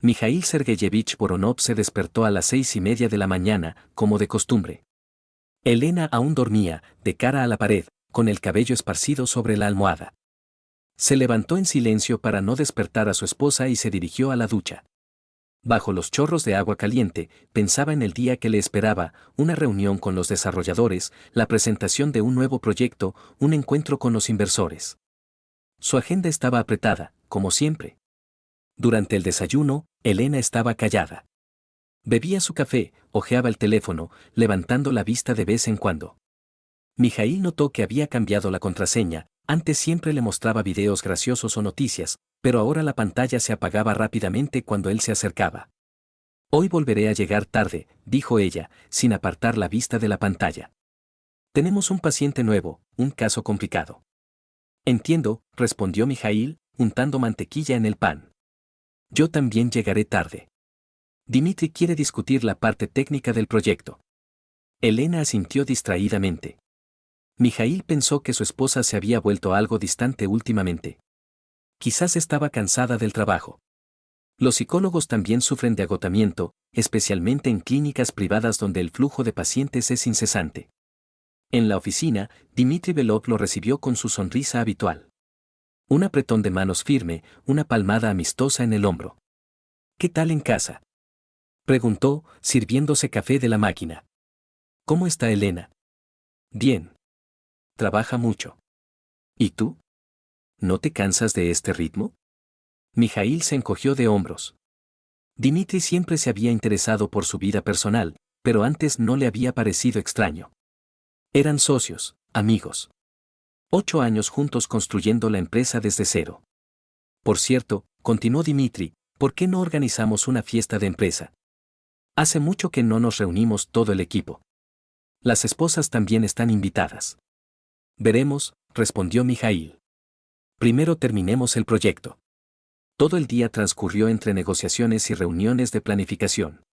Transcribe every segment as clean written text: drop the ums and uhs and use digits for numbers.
Mijaíl Sergeyevich Voronov se despertó a las 6:30 de la mañana, como de costumbre. Elena aún dormía, de cara a la pared, con el cabello esparcido sobre la almohada. Se levantó en silencio para no despertar a su esposa y se dirigió a la ducha. Bajo los chorros de agua caliente, pensaba en el día que le esperaba, una reunión con los desarrolladores, la presentación de un nuevo proyecto, un encuentro con los inversores. Su agenda estaba apretada, como siempre. Durante el desayuno, Elena estaba callada. Bebía su café, hojeaba el teléfono, levantando la vista de vez en cuando. Mijaíl notó que había cambiado la contraseña, antes siempre le mostraba videos graciosos o noticias, pero ahora la pantalla se apagaba rápidamente cuando él se acercaba. Hoy volveré a llegar tarde, dijo ella, sin apartar la vista de la pantalla. Tenemos un paciente nuevo, un caso complicado. Entiendo, respondió Mijaíl, untando mantequilla en el pan. Yo también llegaré tarde. Dimitri quiere discutir la parte técnica del proyecto. Elena asintió distraídamente. Mijaíl pensó que su esposa se había vuelto algo distante últimamente. Quizás estaba cansada del trabajo. Los psicólogos también sufren de agotamiento, especialmente en clínicas privadas donde el flujo de pacientes es incesante. En la oficina, Dmitri Belov lo recibió con su sonrisa habitual. Un apretón de manos firme, una palmada amistosa en el hombro. ¿Qué tal en casa?, preguntó, sirviéndose café de la máquina. ¿Cómo está Elena? Bien. Trabaja mucho. ¿Y tú? ¿No te cansas de este ritmo? Mijaíl se encogió de hombros. Dmitri siempre se había interesado por su vida personal, pero antes no le había parecido extraño. Eran socios, amigos. 8 años juntos construyendo la empresa desde cero. Por cierto, continuó Dmitri, ¿por qué no organizamos una fiesta de empresa? Hace mucho que no nos reunimos todo el equipo. Las esposas también están invitadas. Veremos, respondió Mijaíl. Primero terminemos el proyecto. Todo el día transcurrió entre negociaciones y reuniones de planificación.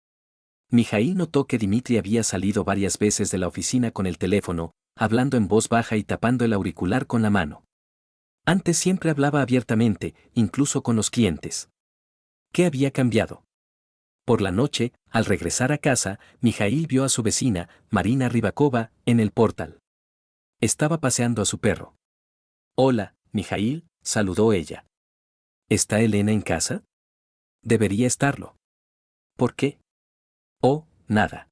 Mijaíl notó que Dmitri había salido varias veces de la oficina con el teléfono, hablando en voz baja y tapando el auricular con la mano. Antes siempre hablaba abiertamente, incluso con los clientes. ¿Qué había cambiado? Por la noche, al regresar a casa, Mijaíl vio a su vecina, Marina Rybakova, en el portal. Estaba paseando a su perro. Hola, Mijaíl, saludó ella. ¿Está Elena en casa? Debería estarlo. ¿Por qué? Oh, nada.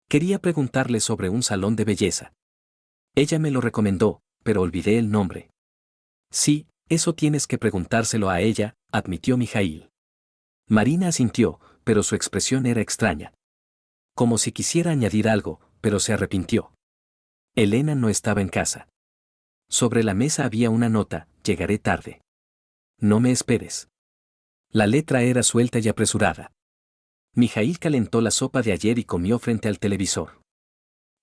Quería preguntarle sobre un salón de belleza. Ella me lo recomendó, pero olvidé el nombre. Sí, eso tienes que preguntárselo a ella, admitió Mijaíl. Marina asintió, pero su expresión era extraña. Como si quisiera añadir algo, pero se arrepintió. Elena no estaba en casa. Sobre la mesa había una nota, llegaré tarde. No me esperes. La letra era suelta y apresurada. Mijaíl calentó la sopa de ayer y comió frente al televisor.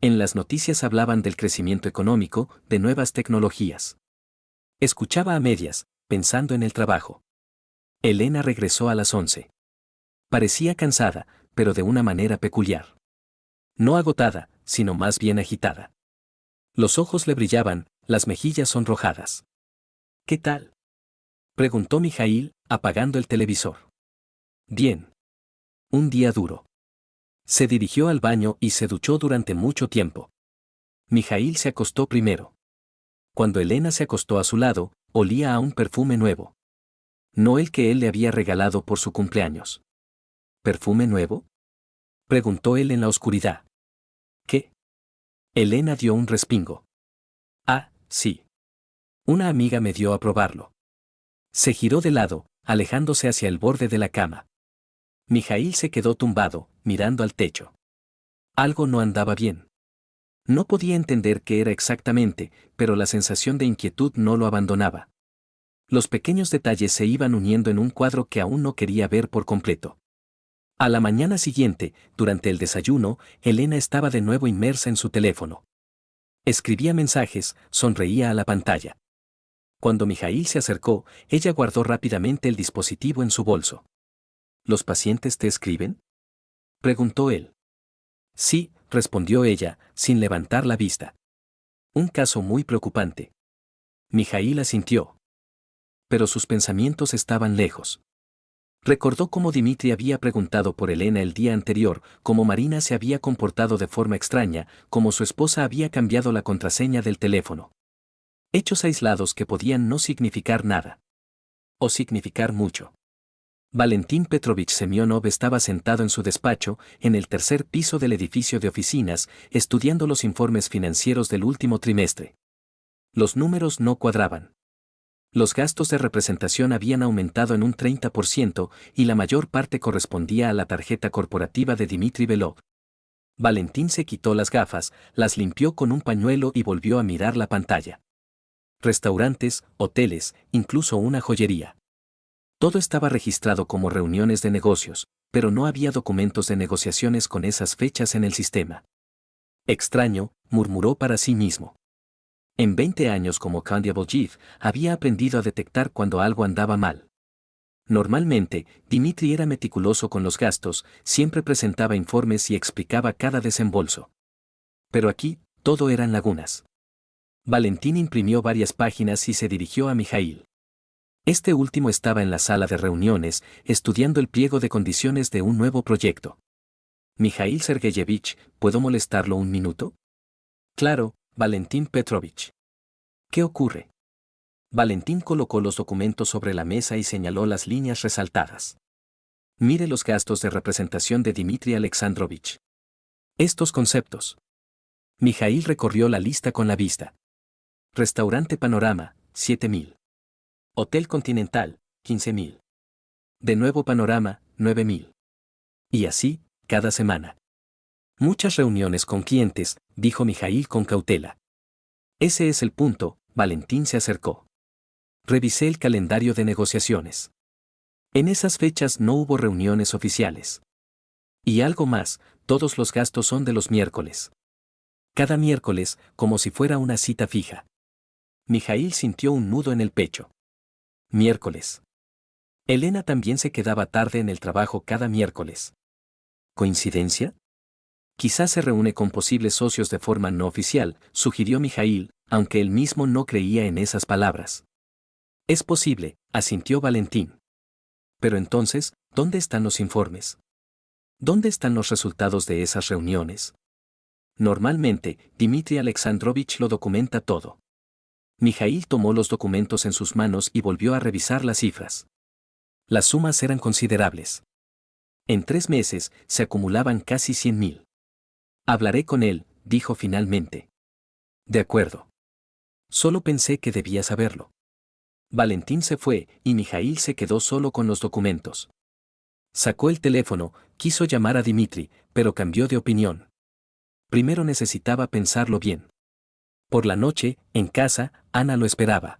En las noticias hablaban del crecimiento económico, de nuevas tecnologías. Escuchaba a medias, pensando en el trabajo. Elena regresó a las 11. Parecía cansada, pero de una manera peculiar. No agotada, sino más bien agitada. Los ojos le brillaban, las mejillas sonrojadas. ¿Qué tal?, preguntó Mijaíl, apagando el televisor. Bien. Un día duro. Se dirigió al baño y se duchó durante mucho tiempo. Mijaíl se acostó primero. Cuando Elena se acostó a su lado, olía a un perfume nuevo. No el que él le había regalado por su cumpleaños. ¿Perfume nuevo?, preguntó él en la oscuridad. ¿Qué? Elena dio un respingo. Ah, sí. Una amiga me dio a probarlo. Se giró de lado, alejándose hacia el borde de la cama. Mijaíl se quedó tumbado, mirando al techo. Algo no andaba bien. No podía entender qué era exactamente, pero la sensación de inquietud no lo abandonaba. Los pequeños detalles se iban uniendo en un cuadro que aún no quería ver por completo. A la mañana siguiente, durante el desayuno, Elena estaba de nuevo inmersa en su teléfono. Escribía mensajes, sonreía a la pantalla. Cuando Mijaíl se acercó, ella guardó rápidamente el dispositivo en su bolso. ¿Los pacientes te escriben?, preguntó él. Sí, respondió ella, sin levantar la vista. Un caso muy preocupante. Mijaíl asintió. Pero sus pensamientos estaban lejos. Recordó cómo Dimitri había preguntado por Elena el día anterior, cómo Marina se había comportado de forma extraña, cómo su esposa había cambiado la contraseña del teléfono. Hechos aislados que podían no significar nada. O significar mucho. Valentín Petrovich Semyonov estaba sentado en su despacho, en el tercer piso del edificio de oficinas, estudiando los informes financieros del último trimestre. Los números no cuadraban. Los gastos de representación habían aumentado en un 30% y la mayor parte correspondía a la tarjeta corporativa de Dmitry Belov. Valentín se quitó las gafas, las limpió con un pañuelo y volvió a mirar la pantalla. Restaurantes, hoteles, incluso una joyería. Todo estaba registrado como reuniones de negocios, pero no había documentos de negociaciones con esas fechas en el sistema. Extraño, murmuró para sí mismo. En 20 años como Kandiaboljiv, había aprendido a detectar cuando algo andaba mal. Normalmente, Dmitri era meticuloso con los gastos, siempre presentaba informes y explicaba cada desembolso. Pero aquí, todo eran lagunas. Valentín imprimió varias páginas y se dirigió a Mijail. Este último estaba en la sala de reuniones, estudiando el pliego de condiciones de un nuevo proyecto. Mijail Sergeyevich, ¿puedo molestarlo un minuto? Claro, Valentín Petrovich. ¿Qué ocurre? Valentín colocó los documentos sobre la mesa y señaló las líneas resaltadas. Mire los gastos de representación de Dmitri Alexandrovich. Estos conceptos. Mijail recorrió la lista con la vista. Restaurante Panorama, 7.000. Hotel Continental, 15.000. De nuevo Panorama, 9.000. Y así, cada semana. Muchas reuniones con clientes, dijo Mijail con cautela. Ese es el punto, Valentín se acercó. Revisé el calendario de negociaciones. En esas fechas no hubo reuniones oficiales. Y algo más, todos los gastos son de los miércoles. Cada miércoles, como si fuera una cita fija. Mijail sintió un nudo en el pecho. Miércoles. Elena también se quedaba tarde en el trabajo cada miércoles. ¿Coincidencia? Quizás se reúne con posibles socios de forma no oficial, sugirió Mijail, aunque él mismo no creía en esas palabras. Es posible, asintió Valentín. Pero entonces, ¿dónde están los informes? ¿Dónde están los resultados de esas reuniones? Normalmente, Dmitri Alexandrovich lo documenta todo. Mijail tomó los documentos en sus manos y volvió a revisar las cifras. Las sumas eran considerables. En 3 meses, se acumulaban casi 100.000. Hablaré con él, dijo finalmente. De acuerdo. Solo pensé que debía saberlo. Valentín se fue, y Mijail se quedó solo con los documentos. Sacó el teléfono, quiso llamar a Dmitri, pero cambió de opinión. Primero necesitaba pensarlo bien. Por la noche, en casa, Ana lo esperaba.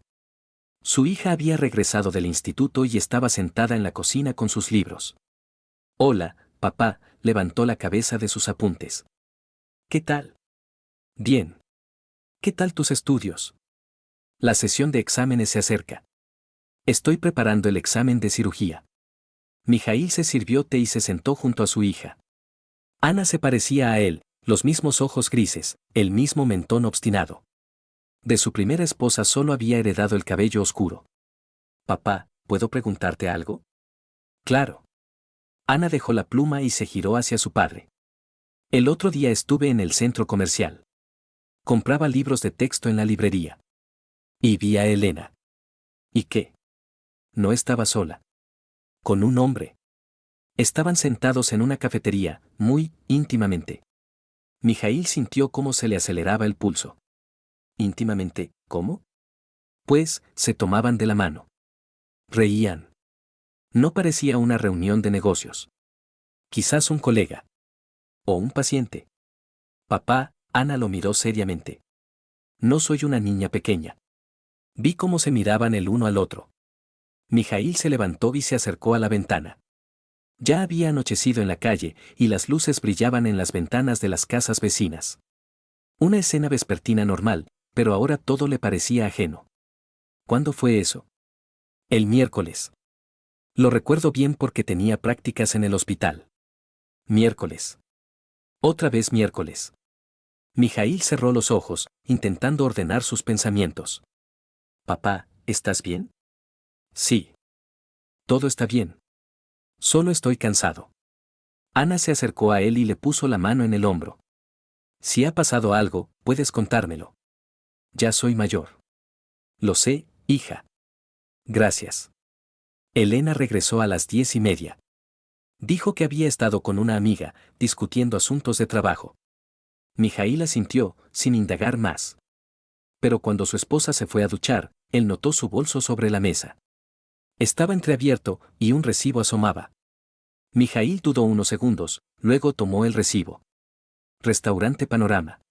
Su hija había regresado del instituto y estaba sentada en la cocina con sus libros. Hola, papá, levantó la cabeza de sus apuntes. ¿Qué tal? Bien. ¿Qué tal tus estudios? La sesión de exámenes se acerca. Estoy preparando el examen de cirugía. Mijail se sirvió té y se sentó junto a su hija. Ana se parecía a él, los mismos ojos grises, el mismo mentón obstinado. De su primera esposa solo había heredado el cabello oscuro. Papá, ¿puedo preguntarte algo? Claro. Ana dejó la pluma y se giró hacia su padre. El otro día estuve en el centro comercial. Compraba libros de texto en la librería. Y vi a Elena. ¿Y qué? No estaba sola. Con un hombre. Estaban sentados en una cafetería, muy íntimamente. Mijail sintió cómo se le aceleraba el pulso. ¿Íntimamente, cómo? Pues, se tomaban de la mano. Reían. No parecía una reunión de negocios. Quizás un colega. O un paciente. Papá, Ana lo miró seriamente. No soy una niña pequeña. Vi cómo se miraban el uno al otro. Mijail se levantó y se acercó a la ventana. Ya había anochecido en la calle, y las luces brillaban en las ventanas de las casas vecinas. Una escena vespertina normal, pero ahora todo le parecía ajeno. ¿Cuándo fue eso? El miércoles. Lo recuerdo bien porque tenía prácticas en el hospital. Miércoles. Otra vez miércoles. Mijail cerró los ojos, intentando ordenar sus pensamientos. Papá, ¿estás bien? Sí. Todo está bien. Solo estoy cansado. Ana se acercó a él y le puso la mano en el hombro. Si ha pasado algo, puedes contármelo. Ya soy mayor. Lo sé, hija. Gracias. Elena regresó a las 10:30. Dijo que había estado con una amiga, discutiendo asuntos de trabajo. Mijaíl asintió, sin indagar más. Pero cuando su esposa se fue a duchar, él notó su bolso sobre la mesa. Estaba entreabierto y un recibo asomaba. Mijaíl dudó unos segundos, luego tomó el recibo. Restaurante Panorama.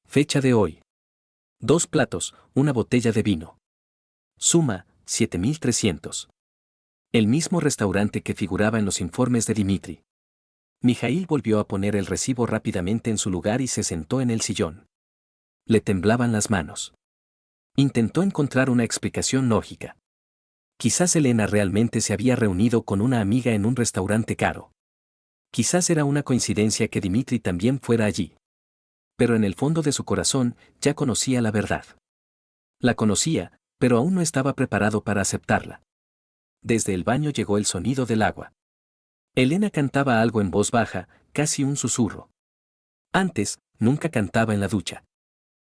Fecha de hoy. 2 platos, una botella de vino. Suma, 7.300. El mismo restaurante que figuraba en los informes de Dimitri. Mijaíl volvió a poner el recibo rápidamente en su lugar y se sentó en el sillón. Le temblaban las manos. Intentó encontrar una explicación lógica. Quizás Elena realmente se había reunido con una amiga en un restaurante caro. Quizás era una coincidencia que Dimitri también fuera allí. Pero en el fondo de su corazón ya conocía la verdad. La conocía, pero aún no estaba preparado para aceptarla. Desde el baño llegó el sonido del agua. Elena cantaba algo en voz baja, casi un susurro. Antes, nunca cantaba en la ducha.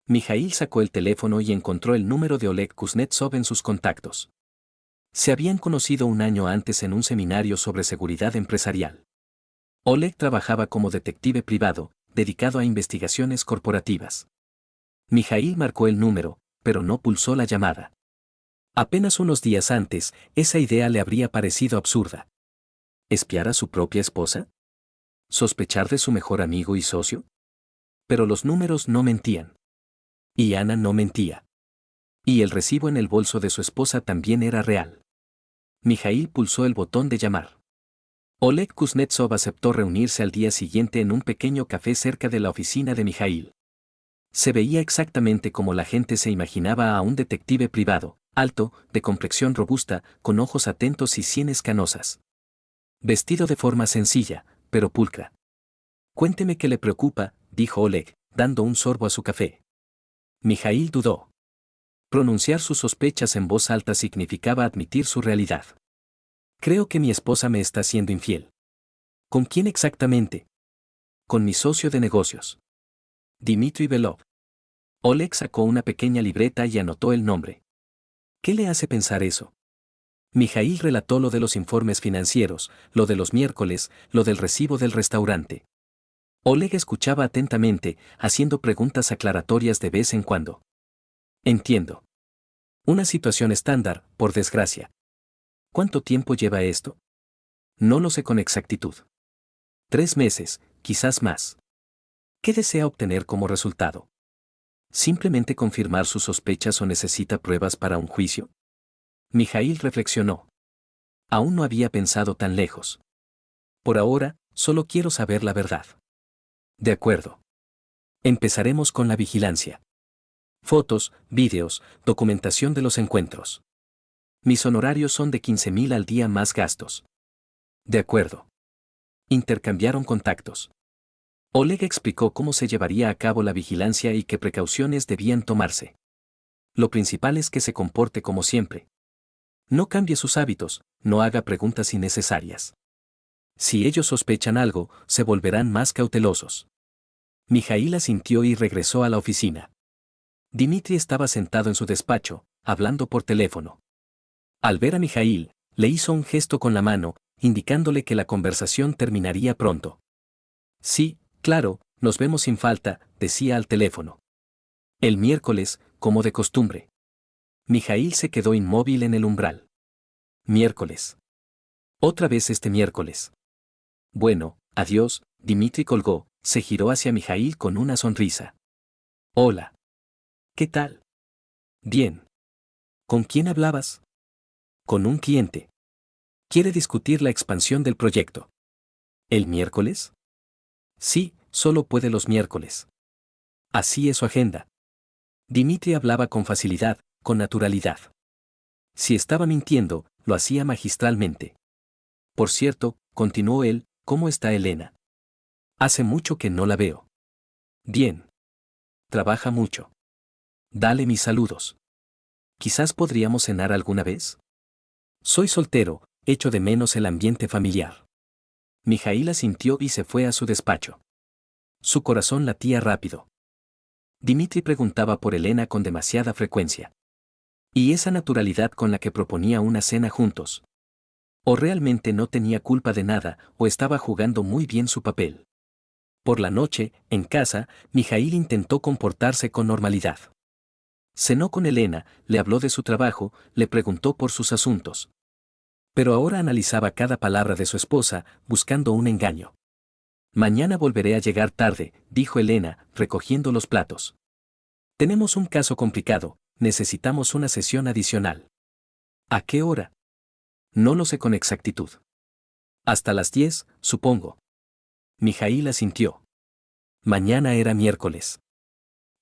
Mijaíl sacó el teléfono y encontró el número de Oleg Kuznetsov en sus contactos. Se habían conocido un año antes en un seminario sobre seguridad empresarial. Oleg trabajaba como detective privado, dedicado a investigaciones corporativas. Mijaíl marcó el número, pero no pulsó la llamada. Apenas unos días antes, esa idea le habría parecido absurda. ¿Espiar a su propia esposa? ¿Sospechar de su mejor amigo y socio? Pero los números no mentían. Y Ana no mentía. Y el recibo en el bolso de su esposa también era real. Mijaíl pulsó el botón de llamar. Oleg Kuznetsov aceptó reunirse al día siguiente en un pequeño café cerca de la oficina de Mijaíl. Se veía exactamente como la gente se imaginaba a un detective privado, alto, de complexión robusta, con ojos atentos y sienes canosas. Vestido de forma sencilla, pero pulcra. Cuénteme qué le preocupa, dijo Oleg, dando un sorbo a su café. Mijaíl dudó. Pronunciar sus sospechas en voz alta significaba admitir su realidad. Creo que mi esposa me está siendo infiel. ¿Con quién exactamente? Con mi socio de negocios. Dmitry Belov. Oleg sacó una pequeña libreta y anotó el nombre. ¿Qué le hace pensar eso? Mijaíl relató lo de los informes financieros, lo de los miércoles, lo del recibo del restaurante. Oleg escuchaba atentamente, haciendo preguntas aclaratorias de vez en cuando. Entiendo. Una situación estándar, por desgracia. ¿Cuánto tiempo lleva esto? No lo sé con exactitud. 3 meses, quizás más. ¿Qué desea obtener como resultado? ¿Simplemente confirmar sus sospechas o necesita pruebas para un juicio? Mijaíl reflexionó. Aún no había pensado tan lejos. Por ahora, solo quiero saber la verdad. De acuerdo. Empezaremos con la vigilancia. Fotos, vídeos, documentación de los encuentros. Mis honorarios son de 15.000 al día más gastos. De acuerdo. Intercambiaron contactos. Oleg explicó cómo se llevaría a cabo la vigilancia y qué precauciones debían tomarse. Lo principal es que se comporte como siempre. No cambie sus hábitos, no haga preguntas innecesarias. Si ellos sospechan algo, se volverán más cautelosos. Mijaíl asintió y regresó a la oficina. Dimitri estaba sentado en su despacho, hablando por teléfono. Al ver a Mijaíl, le hizo un gesto con la mano, indicándole que la conversación terminaría pronto. Sí, claro, nos vemos sin falta, decía al teléfono. El miércoles, como de costumbre. Mijaíl se quedó inmóvil en el umbral. Miércoles. Otra vez este miércoles. Bueno, adiós, Dimitri colgó, se giró hacia Mijaíl con una sonrisa. Hola. ¿Qué tal? Bien. ¿Con quién hablabas? Con un cliente. Quiere discutir la expansión del proyecto. ¿El miércoles? Sí, solo puede los miércoles. Así es su agenda. Dimitri hablaba con facilidad, con naturalidad. Si estaba mintiendo, lo hacía magistralmente. Por cierto, continuó él, ¿cómo está Elena? Hace mucho que no la veo. Bien. Trabaja mucho. Dale mis saludos. Quizás podríamos cenar alguna vez. Soy soltero, echo de menos el ambiente familiar. Mijaíl asintió y se fue a su despacho. Su corazón latía rápido. Dmitri preguntaba por Elena con demasiada frecuencia. Y esa naturalidad con la que proponía una cena juntos. O realmente no tenía culpa de nada, o estaba jugando muy bien su papel. Por la noche, en casa, Mijaíl intentó comportarse con normalidad. Cenó con Elena, le habló de su trabajo, le preguntó por sus asuntos. Pero ahora analizaba cada palabra de su esposa, buscando un engaño. Mañana volveré a llegar tarde, dijo Elena, recogiendo los platos. Tenemos un caso complicado, necesitamos una sesión adicional. ¿A qué hora? No lo sé con exactitud. Hasta las 10, supongo. Mijaíl asintió. Mañana era miércoles.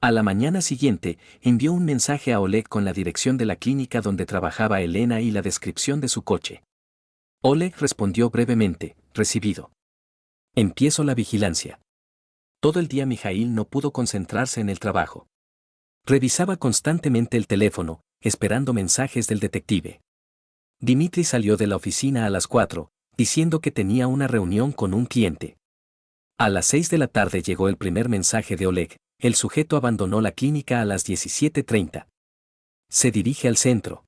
A la mañana siguiente, envió un mensaje a Oleg con la dirección de la clínica donde trabajaba Elena y la descripción de su coche. Oleg respondió brevemente, recibido. Empiezo la vigilancia. Todo el día Mijaíl no pudo concentrarse en el trabajo. Revisaba constantemente el teléfono, esperando mensajes del detective. Dmitri salió de la oficina a las 4, diciendo que tenía una reunión con un cliente. A las 6 de la tarde llegó el primer mensaje de Oleg. El sujeto abandonó la clínica a las 17:30. Se dirige al centro.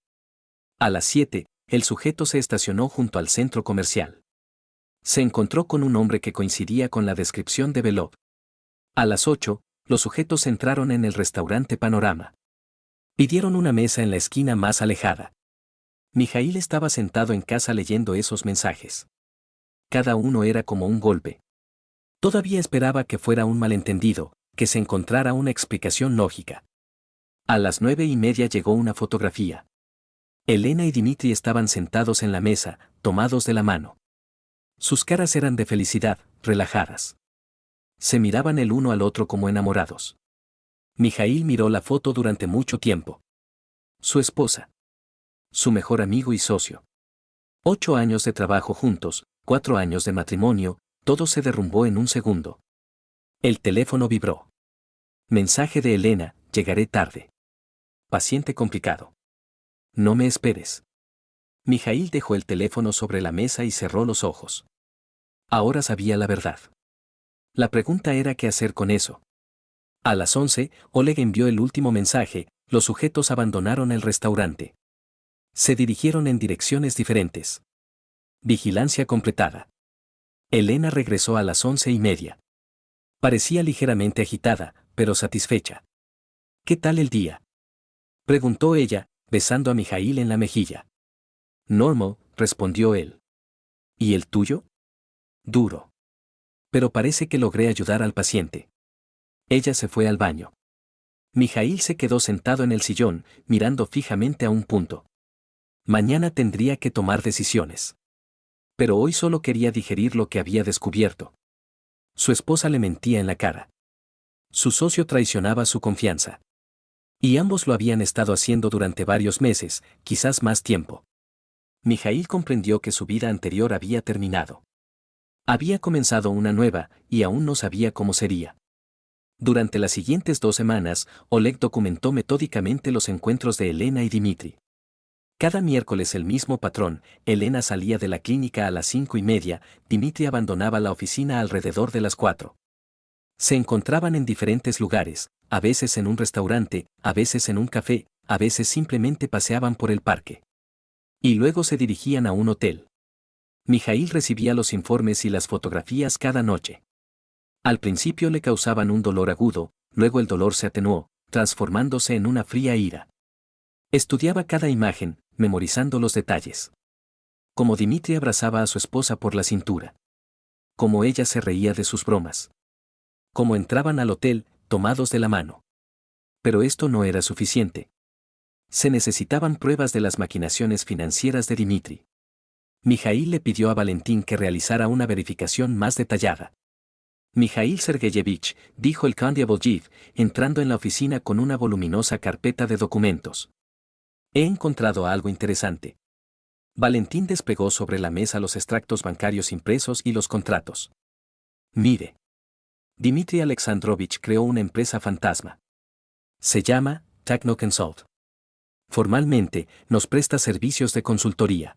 A las 7, el sujeto se estacionó junto al centro comercial. Se encontró con un hombre que coincidía con la descripción de Belov. A las 8, los sujetos entraron en el restaurante Panorama. Pidieron una mesa en la esquina más alejada. Mijaíl estaba sentado en casa leyendo esos mensajes. Cada uno era como un golpe. Todavía esperaba que fuera un malentendido, que se encontrara una explicación lógica. A las 9:30 llegó una fotografía. Elena y Dmitri estaban sentados en la mesa, tomados de la mano. Sus caras eran de felicidad, relajadas. Se miraban el uno al otro como enamorados. Mijaíl miró la foto durante mucho tiempo. Su esposa. Su mejor amigo y socio. 8 años de trabajo juntos, 4 años de matrimonio, todo se derrumbó en un segundo. El teléfono vibró. Mensaje de Elena, llegaré tarde. Paciente complicado. No me esperes. Mijaíl dejó el teléfono sobre la mesa y cerró los ojos. Ahora sabía la verdad. La pregunta era qué hacer con eso. A las 11, Oleg envió el último mensaje, los sujetos abandonaron el restaurante. Se dirigieron en direcciones diferentes. Vigilancia completada. Elena regresó a las 11:30. Parecía ligeramente agitada, pero satisfecha. ¿Qué tal el día?, preguntó ella, besando a Mijaíl en la mejilla. Normal, respondió él. ¿Y el tuyo? Duro. Pero parece que logré ayudar al paciente. Ella se fue al baño. Mijaíl se quedó sentado en el sillón, mirando fijamente a un punto. Mañana tendría que tomar decisiones. Pero hoy solo quería digerir lo que había descubierto. Su esposa le mentía en la cara. Su socio traicionaba su confianza. Y ambos lo habían estado haciendo durante varios meses, quizás más tiempo. Mijaíl comprendió que su vida anterior había terminado. Había comenzado una nueva, y aún no sabía cómo sería. Durante las siguientes 2 semanas, Oleg documentó metódicamente los encuentros de Elena y Dmitri. Cada miércoles el mismo patrón, Elena salía de la clínica a las 5:30, Dmitri abandonaba la oficina alrededor de las 4. Se encontraban en diferentes lugares, a veces en un restaurante, a veces en un café, a veces simplemente paseaban por el parque. Y luego se dirigían a un hotel. Mijaíl recibía los informes y las fotografías cada noche. Al principio le causaban un dolor agudo, luego el dolor se atenuó, transformándose en una fría ira. Estudiaba cada imagen, memorizando los detalles. Como Dmitri abrazaba a su esposa por la cintura. Como ella se reía de sus bromas. Como entraban al hotel, tomados de la mano. Pero esto no era suficiente. Se necesitaban pruebas de las maquinaciones financieras de Dmitri. Mijaíl le pidió a Valentín que realizara una verificación más detallada. Mijaíl Sergeyevich, dijo el conde Aboljiv, entrando en la oficina con una voluminosa carpeta de documentos. He encontrado algo interesante. Valentín desplegó sobre la mesa los extractos bancarios impresos y los contratos. Mire. Dmitri Alexandrovich creó una empresa fantasma. Se llama Technoconsult. Formalmente, nos presta servicios de consultoría.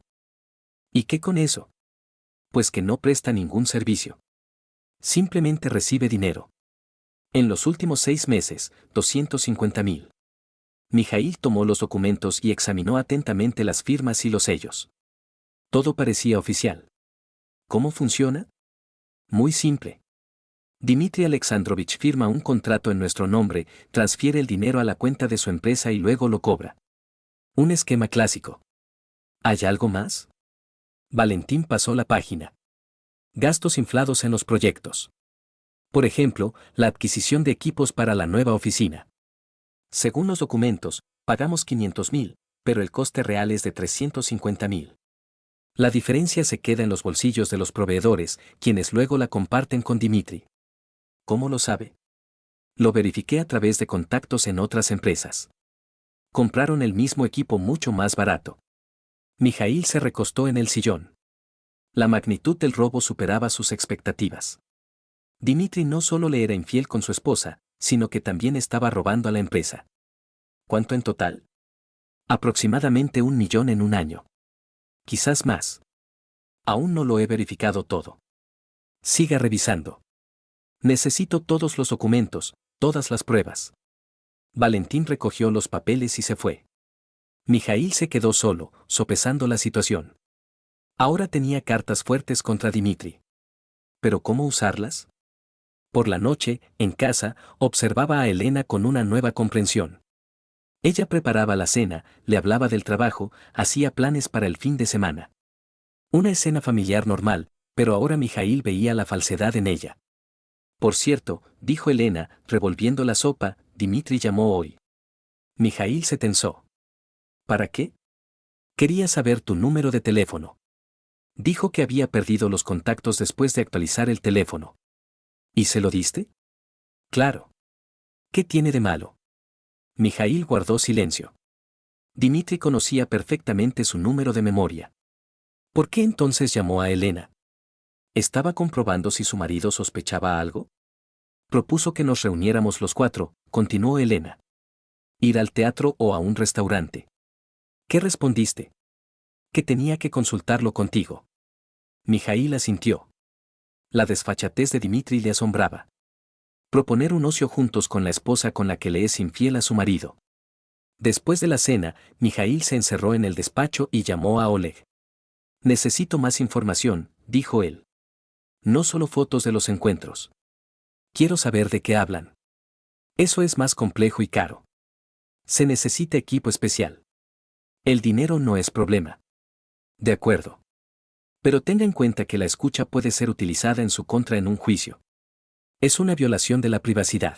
¿Y qué con eso? Pues que no presta ningún servicio. Simplemente recibe dinero. En los últimos 6 meses, 250.000. Mijaíl tomó los documentos y examinó atentamente las firmas y los sellos. Todo parecía oficial. ¿Cómo funciona? Muy simple. Dmitry Alexandrovich firma un contrato en nuestro nombre, transfiere el dinero a la cuenta de su empresa y luego lo cobra. Un esquema clásico. ¿Hay algo más? Valentín pasó la página. Gastos inflados en los proyectos. Por ejemplo, la adquisición de equipos para la nueva oficina. Según los documentos, pagamos 500.000, pero el coste real es de 350.000. La diferencia se queda en los bolsillos de los proveedores, quienes luego la comparten con Dmitry. ¿Cómo lo sabe? Lo verifiqué a través de contactos en otras empresas. Compraron el mismo equipo mucho más barato. Mijaíl se recostó en el sillón. La magnitud del robo superaba sus expectativas. Dmitry no solo le era infiel con su esposa, sino que también estaba robando a la empresa. ¿Cuánto en total? Aproximadamente 1 millón en un año. Quizás más. Aún no lo he verificado todo. Siga revisando. Necesito todos los documentos, todas las pruebas. Valentín recogió los papeles y se fue. Mijaíl se quedó solo, sopesando la situación. Ahora tenía cartas fuertes contra Dmitry. ¿Pero cómo usarlas? Por la noche, en casa, observaba a Elena con una nueva comprensión. Ella preparaba la cena, le hablaba del trabajo, hacía planes para el fin de semana. Una escena familiar normal, pero ahora Mijaíl veía la falsedad en ella. Por cierto, dijo Elena, revolviendo la sopa, Dmitry llamó hoy. Mijaíl se tensó. ¿Para qué? Quería saber tu número de teléfono. Dijo que había perdido los contactos después de actualizar el teléfono. ¿Y se lo diste? Claro. ¿Qué tiene de malo? Mijaíl guardó silencio. Dmitry conocía perfectamente su número de memoria. ¿Por qué entonces llamó a Elena? ¿Estaba comprobando si su marido sospechaba algo? Propuso que nos reuniéramos los 4, continuó Elena. Ir al teatro o a un restaurante. ¿Qué respondiste? Que tenía que consultarlo contigo. Mijaíl asintió. La desfachatez de Dmitry le asombraba. Proponer un ocio juntos con la esposa con la que le es infiel a su marido. Después de la cena, Mijaíl se encerró en el despacho y llamó a Oleg. Necesito más información, dijo él. No solo fotos de los encuentros. Quiero saber de qué hablan. Eso es más complejo y caro. Se necesita equipo especial. El dinero no es problema. De acuerdo. Pero tenga en cuenta que la escucha puede ser utilizada en su contra en un juicio. Es una violación de la privacidad.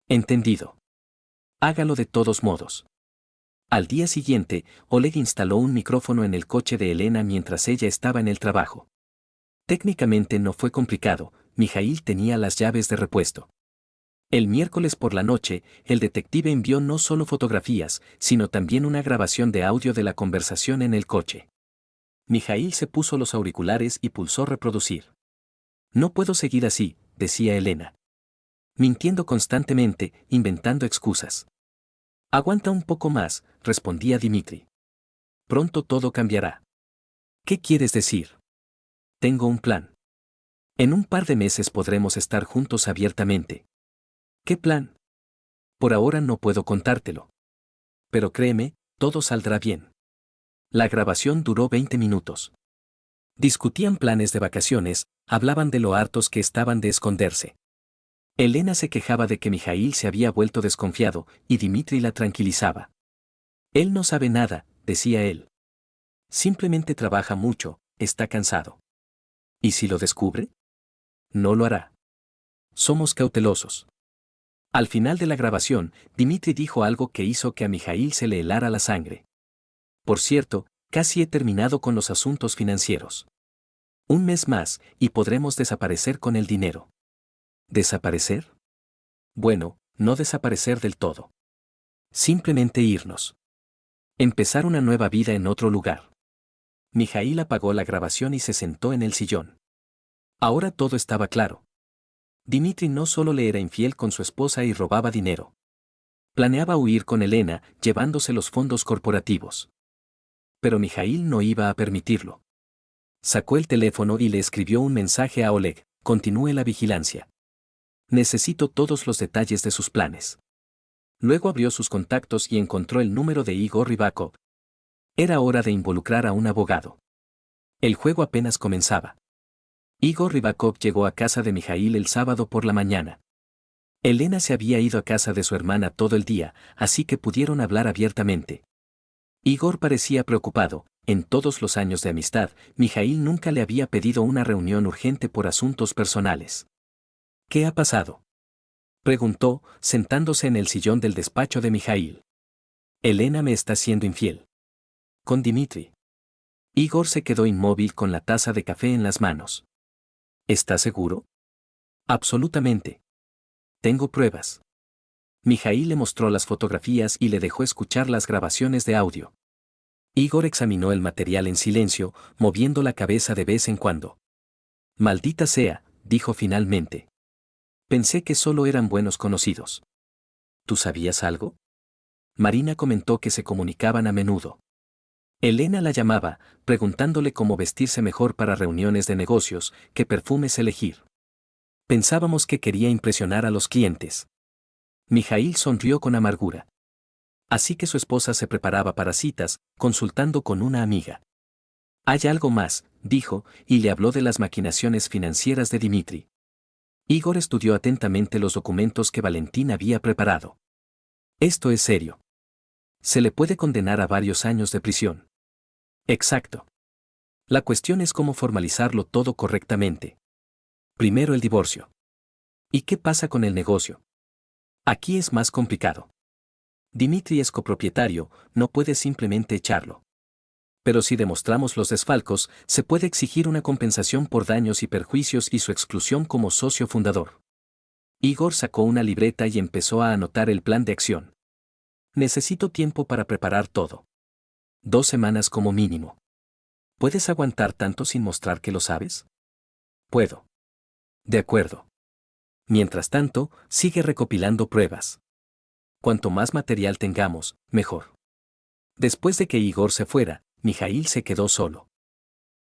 Entendido. Hágalo de todos modos. Al día siguiente, Oleg instaló un micrófono en el coche de Elena mientras ella estaba en el trabajo. Técnicamente no fue complicado, Mijaíl tenía las llaves de repuesto. El miércoles por la noche, el detective envió no solo fotografías, sino también una grabación de audio de la conversación en el coche. Mijaíl se puso los auriculares y pulsó reproducir. No puedo seguir así, decía Elena. Mintiendo constantemente, inventando excusas. Aguanta un poco más, respondía Dmitry. Pronto todo cambiará. ¿Qué quieres decir? Tengo un plan. En un par de meses podremos estar juntos abiertamente. ¿Qué plan? Por ahora no puedo contártelo. Pero créeme, todo saldrá bien. La grabación duró 20 minutos. Discutían planes de vacaciones, hablaban de lo hartos que estaban de esconderse. Elena se quejaba de que Mijaíl se había vuelto desconfiado, y Dmitry la tranquilizaba. Él no sabe nada, decía él. Simplemente trabaja mucho, está cansado. ¿Y si lo descubre? No lo hará. Somos cautelosos. Al final de la grabación, Dmitry dijo algo que hizo que a Mijaíl se le helara la sangre. Por cierto, casi he terminado con los asuntos financieros. Un mes más, y podremos desaparecer con el dinero. ¿Desaparecer? Bueno, no desaparecer del todo. Simplemente irnos. Empezar una nueva vida en otro lugar. Mijaíl apagó la grabación y se sentó en el sillón. Ahora todo estaba claro. Dmitry no solo le era infiel con su esposa y robaba dinero. Planeaba huir con Elena, llevándose los fondos corporativos. Pero Mijaíl no iba a permitirlo. Sacó el teléfono y le escribió un mensaje a Oleg: continúe la vigilancia. Necesito todos los detalles de sus planes. Luego abrió sus contactos y encontró el número de Igor Rybakov. Era hora de involucrar a un abogado. El juego apenas comenzaba. Igor Rybakov llegó a casa de Mijaíl el sábado por la mañana. Elena se había ido a casa de su hermana todo el día, así que pudieron hablar abiertamente. Igor parecía preocupado. En todos los años de amistad, Mijaíl nunca le había pedido una reunión urgente por asuntos personales. ¿Qué ha pasado?, preguntó, sentándose en el sillón del despacho de Mijaíl. Elena me está siendo infiel. Con Dmitri. Igor se quedó inmóvil con la taza de café en las manos. ¿Estás seguro? Absolutamente. Tengo pruebas. Mijaíl le mostró las fotografías y le dejó escuchar las grabaciones de audio. Igor examinó el material en silencio, moviendo la cabeza de vez en cuando. Maldita sea, dijo finalmente. Pensé que solo eran buenos conocidos. ¿Tú sabías algo? Marina comentó que se comunicaban a menudo. Elena la llamaba, preguntándole cómo vestirse mejor para reuniones de negocios, qué perfumes elegir. Pensábamos que quería impresionar a los clientes. Mijaíl sonrió con amargura. Así que su esposa se preparaba para citas, consultando con una amiga. Hay algo más, dijo, y le habló de las maquinaciones financieras de Dmitri. Igor estudió atentamente los documentos que Valentín había preparado. Esto es serio. Se le puede condenar a varios años de prisión. Exacto. La cuestión es cómo formalizarlo todo correctamente. Primero el divorcio. ¿Y qué pasa con el negocio? Aquí es más complicado. Dmitri es copropietario, no puede simplemente echarlo. Pero si demostramos los desfalcos, se puede exigir una compensación por daños y perjuicios y su exclusión como socio fundador. Igor sacó una libreta y empezó a anotar el plan de acción. Necesito tiempo para preparar todo. 2 semanas como mínimo. ¿Puedes aguantar tanto sin mostrar que lo sabes? Puedo. De acuerdo. Mientras tanto, sigue recopilando pruebas. Cuanto más material tengamos, mejor. Después de que Igor se fuera, Mijaíl se quedó solo.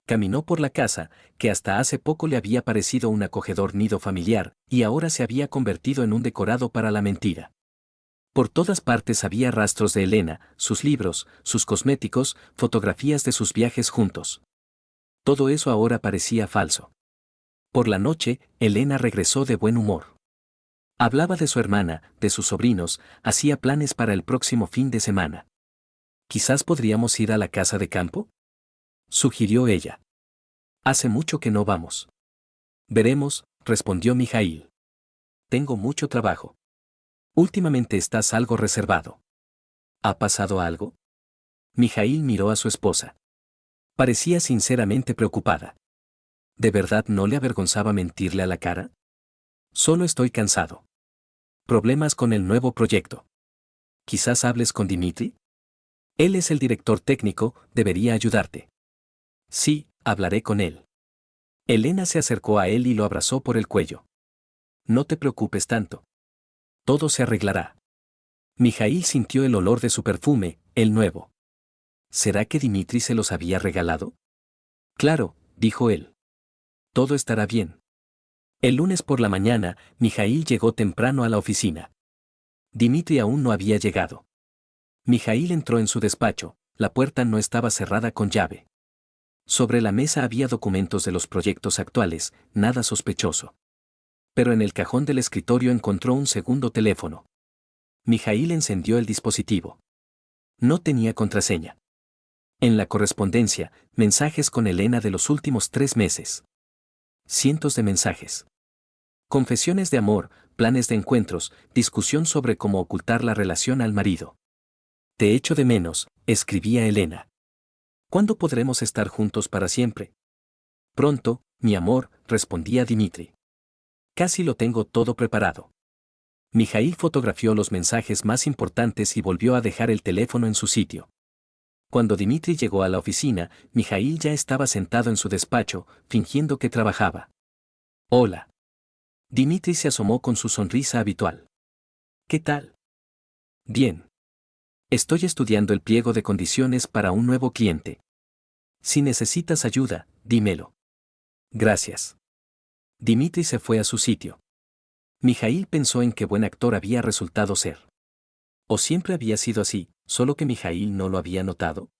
Caminó por la casa, que hasta hace poco le había parecido un acogedor nido familiar, y ahora se había convertido en un decorado para la mentira. Por todas partes había rastros de Elena, sus libros, sus cosméticos, fotografías de sus viajes juntos. Todo eso ahora parecía falso. Por la noche, Elena regresó de buen humor. Hablaba de su hermana, de sus sobrinos, hacía planes para el próximo fin de semana. ¿Quizás podríamos ir a la casa de campo?, sugirió ella. Hace mucho que no vamos. Veremos, respondió Mijaíl. Tengo mucho trabajo. Últimamente estás algo reservado. ¿Ha pasado algo? Mijaíl miró a su esposa. Parecía sinceramente preocupada. ¿De verdad no le avergonzaba mentirle a la cara? Solo estoy cansado. Problemas con el nuevo proyecto. Quizás hables con Dmitri. Él es el director técnico, debería ayudarte. Sí, hablaré con él. Elena se acercó a él y lo abrazó por el cuello. No te preocupes tanto. Todo se arreglará. Mijaíl sintió el olor de su perfume, el nuevo. ¿Será que Dmitri se los había regalado? Claro, dijo él. Todo estará bien. El lunes por la mañana, Mijaíl llegó temprano a la oficina. Dmitri aún no había llegado. Mijaíl entró en su despacho, la puerta no estaba cerrada con llave. Sobre la mesa había documentos de los proyectos actuales, nada sospechoso. Pero en el cajón del escritorio encontró un segundo teléfono. Mijaíl encendió el dispositivo. No tenía contraseña. En la correspondencia, mensajes con Elena de los últimos 3 meses. Cientos de mensajes. Confesiones de amor, planes de encuentros, discusión sobre cómo ocultar la relación al marido. Te echo de menos, escribía Elena. ¿Cuándo podremos estar juntos para siempre? Pronto, mi amor, respondía Dmitri. Casi lo tengo todo preparado. Mijaíl fotografió los mensajes más importantes y volvió a dejar el teléfono en su sitio. Cuando Dmitri llegó a la oficina, Mijaíl ya estaba sentado en su despacho, fingiendo que trabajaba. Hola. Dmitri se asomó con su sonrisa habitual. ¿Qué tal? Bien. Estoy estudiando el pliego de condiciones para un nuevo cliente. Si necesitas ayuda, dímelo. Gracias. Dimitri se fue a su sitio. Mijaíl pensó en qué buen actor había resultado ser. O siempre había sido así, solo que Mijaíl no lo había notado.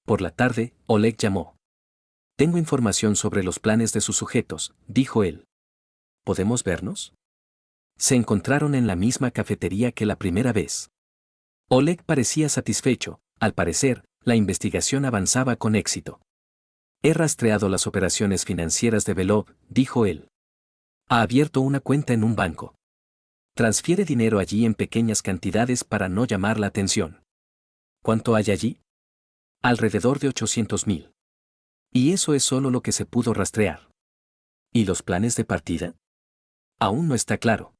Por la tarde, Oleg llamó. Tengo información sobre los planes de sus sujetos, dijo él. ¿Podemos vernos? Se encontraron en la misma cafetería que la primera vez. Oleg parecía satisfecho, al parecer, la investigación avanzaba con éxito. He rastreado las operaciones financieras de Belov, dijo él. Ha abierto una cuenta en un banco. Transfiere dinero allí en pequeñas cantidades para no llamar la atención. ¿Cuánto hay allí? Alrededor de 800.000. Y eso es solo lo que se pudo rastrear. ¿Y los planes de partida? Aún no está claro.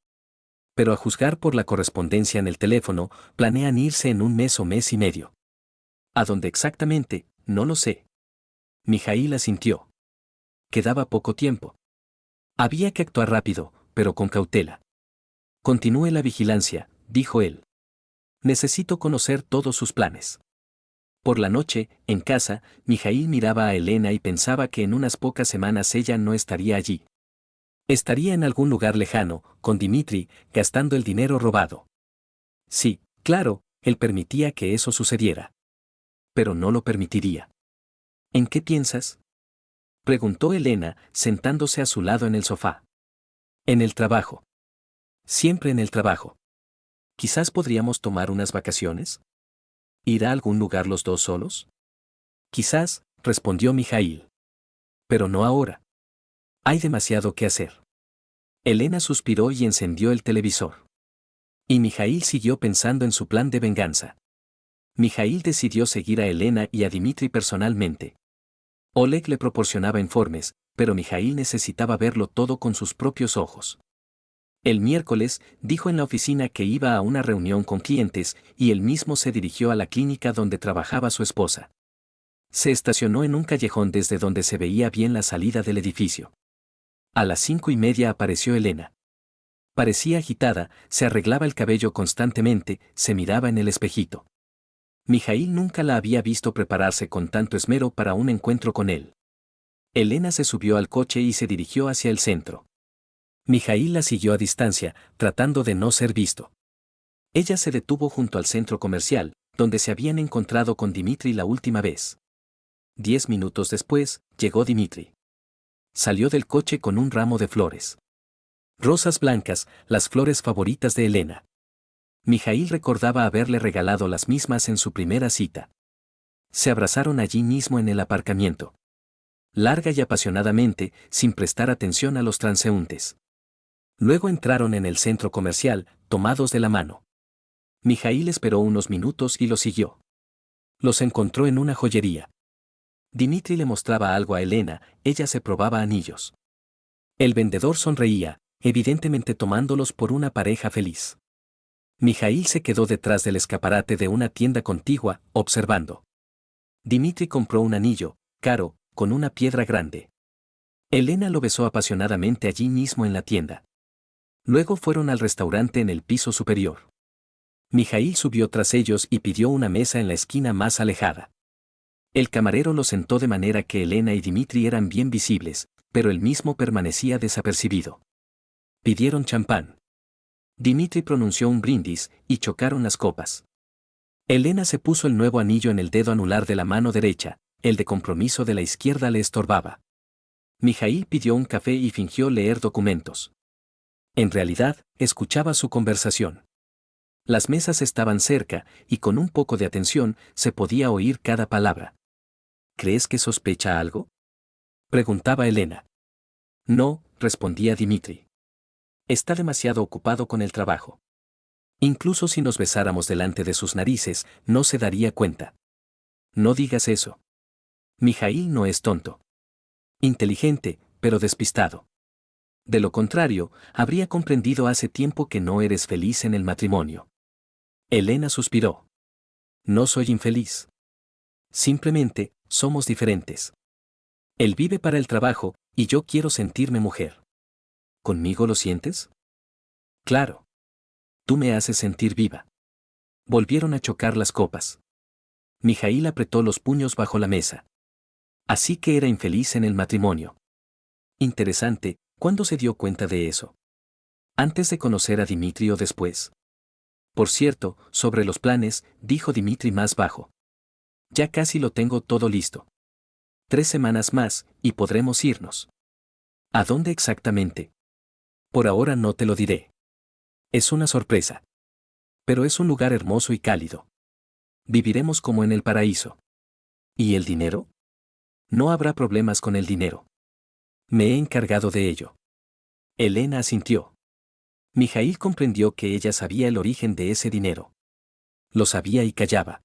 Pero a juzgar por la correspondencia en el teléfono, planean irse en un mes o mes y medio. ¿A dónde exactamente? No lo sé. Mijaíl asintió. Quedaba poco tiempo. Había que actuar rápido, pero con cautela. Continúe la vigilancia, dijo él. Necesito conocer todos sus planes. Por la noche, en casa, Mijaíl miraba a Elena y pensaba que en unas pocas semanas ella no estaría allí. Estaría en algún lugar lejano, con Dimitri, gastando el dinero robado. Sí, claro, él permitía que eso sucediera. Pero no lo permitiría. ¿En qué piensas? Preguntó Elena, sentándose a su lado en el sofá. En el trabajo. Siempre en el trabajo. Quizás podríamos tomar unas vacaciones. ¿Ir a algún lugar los dos solos? Quizás, respondió Mijaíl. Pero no ahora. Hay demasiado que hacer. Elena suspiró y encendió el televisor. Y Mijaíl siguió pensando en su plan de venganza. Mijaíl decidió seguir a Elena y a Dimitri personalmente. Oleg le proporcionaba informes, pero Mijaíl necesitaba verlo todo con sus propios ojos. El miércoles, dijo en la oficina que iba a una reunión con clientes y él mismo se dirigió a la clínica donde trabajaba su esposa. Se estacionó en un callejón desde donde se veía bien la salida del edificio. A las 5:30 apareció Elena. Parecía agitada, se arreglaba el cabello constantemente, se miraba en el espejito. Mijaíl nunca la había visto prepararse con tanto esmero para un encuentro con él. Elena se subió al coche y se dirigió hacia el centro. Mijaíl la siguió a distancia, tratando de no ser visto. Ella se detuvo junto al centro comercial, donde se habían encontrado con Dimitri la última vez. 10 minutos después, llegó Dimitri. Salió del coche con un ramo de flores. Rosas blancas, las flores favoritas de Elena. Mijaíl recordaba haberle regalado las mismas en su primera cita. Se abrazaron allí mismo en el aparcamiento. Larga y apasionadamente, sin prestar atención a los transeúntes. Luego entraron en el centro comercial, tomados de la mano. Mijaíl esperó unos minutos y lo siguió. Los encontró en una joyería. Dimitri le mostraba algo a Elena, ella se probaba anillos. El vendedor sonreía, evidentemente tomándolos por una pareja feliz. Mijaíl se quedó detrás del escaparate de una tienda contigua, observando. Dimitri compró un anillo, caro, con una piedra grande. Elena lo besó apasionadamente allí mismo en la tienda. Luego fueron al restaurante en el piso superior. Mijaíl subió tras ellos y pidió una mesa en la esquina más alejada. El camarero lo sentó de manera que Elena y Dimitri eran bien visibles, pero él mismo permanecía desapercibido. Pidieron champán. Dimitri pronunció un brindis, y chocaron las copas. Elena se puso el nuevo anillo en el dedo anular de la mano derecha, el de compromiso de la izquierda le estorbaba. Mijaíl pidió un café y fingió leer documentos. En realidad, escuchaba su conversación. Las mesas estaban cerca, y con un poco de atención, se podía oír cada palabra. ¿Crees que sospecha algo? Preguntaba Elena. No, respondía Dimitri. Está demasiado ocupado con el trabajo. Incluso si nos besáramos delante de sus narices, no se daría cuenta. No digas eso. Mijaíl no es tonto. Inteligente, pero despistado. De lo contrario, habría comprendido hace tiempo que no eres feliz en el matrimonio. Elena suspiró. No soy infeliz. Simplemente, somos diferentes. Él vive para el trabajo, y yo quiero sentirme mujer. ¿Conmigo lo sientes? Claro. Tú me haces sentir viva. Volvieron a chocar las copas. Mijaíl apretó los puños bajo la mesa. Así que era infeliz en el matrimonio. Interesante, ¿cuándo se dio cuenta de eso? ¿Antes de conocer a Dimitri o después? Por cierto, sobre los planes, dijo Dimitri más bajo. Ya casi lo tengo todo listo. 3 semanas más, y podremos irnos. ¿A dónde exactamente? Por ahora no te lo diré. Es una sorpresa. Pero es un lugar hermoso y cálido. Viviremos como en el paraíso. ¿Y el dinero? No habrá problemas con el dinero. Me he encargado de ello. Elena asintió. Mijaíl comprendió que ella sabía el origen de ese dinero. Lo sabía y callaba.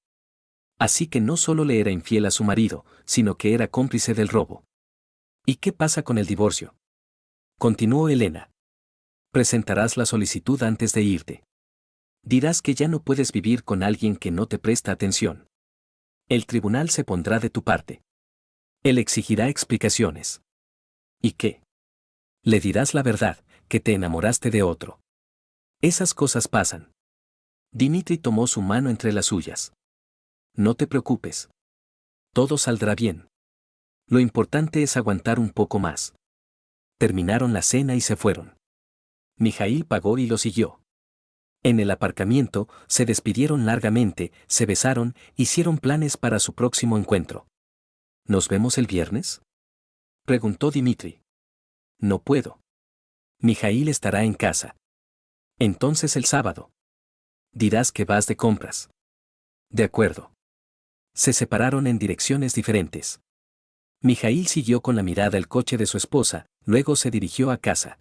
Así que no solo le era infiel a su marido, sino que era cómplice del robo. ¿Y qué pasa con el divorcio? Continuó Elena. Presentarás la solicitud antes de irte. Dirás que ya no puedes vivir con alguien que no te presta atención. El tribunal se pondrá de tu parte. Él exigirá explicaciones. ¿Y qué? Le dirás la verdad, que te enamoraste de otro. Esas cosas pasan. Dimitri tomó su mano entre las suyas. No te preocupes. Todo saldrá bien. Lo importante es aguantar un poco más. Terminaron la cena y se fueron. Mijaíl pagó y lo siguió. En el aparcamiento, se despidieron largamente, se besaron, hicieron planes para su próximo encuentro. ¿Nos vemos el viernes? Preguntó Dimitri. No puedo. Mijaíl estará en casa. Entonces el sábado. Dirás que vas de compras. De acuerdo. Se separaron en direcciones diferentes. Mijaíl siguió con la mirada el coche de su esposa, luego se dirigió a casa.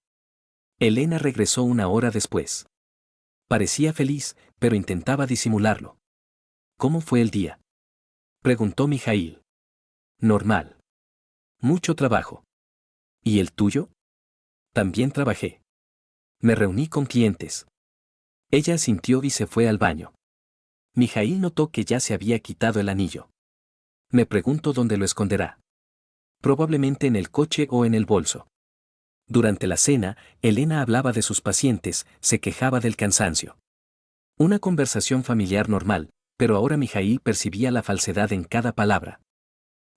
Elena regresó una hora después. Parecía feliz, pero intentaba disimularlo. ¿Cómo fue el día? Preguntó Mijaíl. Normal. Mucho trabajo. ¿Y el tuyo? También trabajé. Me reuní con clientes. Ella asintió y se fue al baño. Mijaíl notó que ya se había quitado el anillo. Me pregunto dónde lo esconderá. Probablemente en el coche o en el bolso. Durante la cena, Elena hablaba de sus pacientes, se quejaba del cansancio. Una conversación familiar normal, pero ahora Mijaíl percibía la falsedad en cada palabra.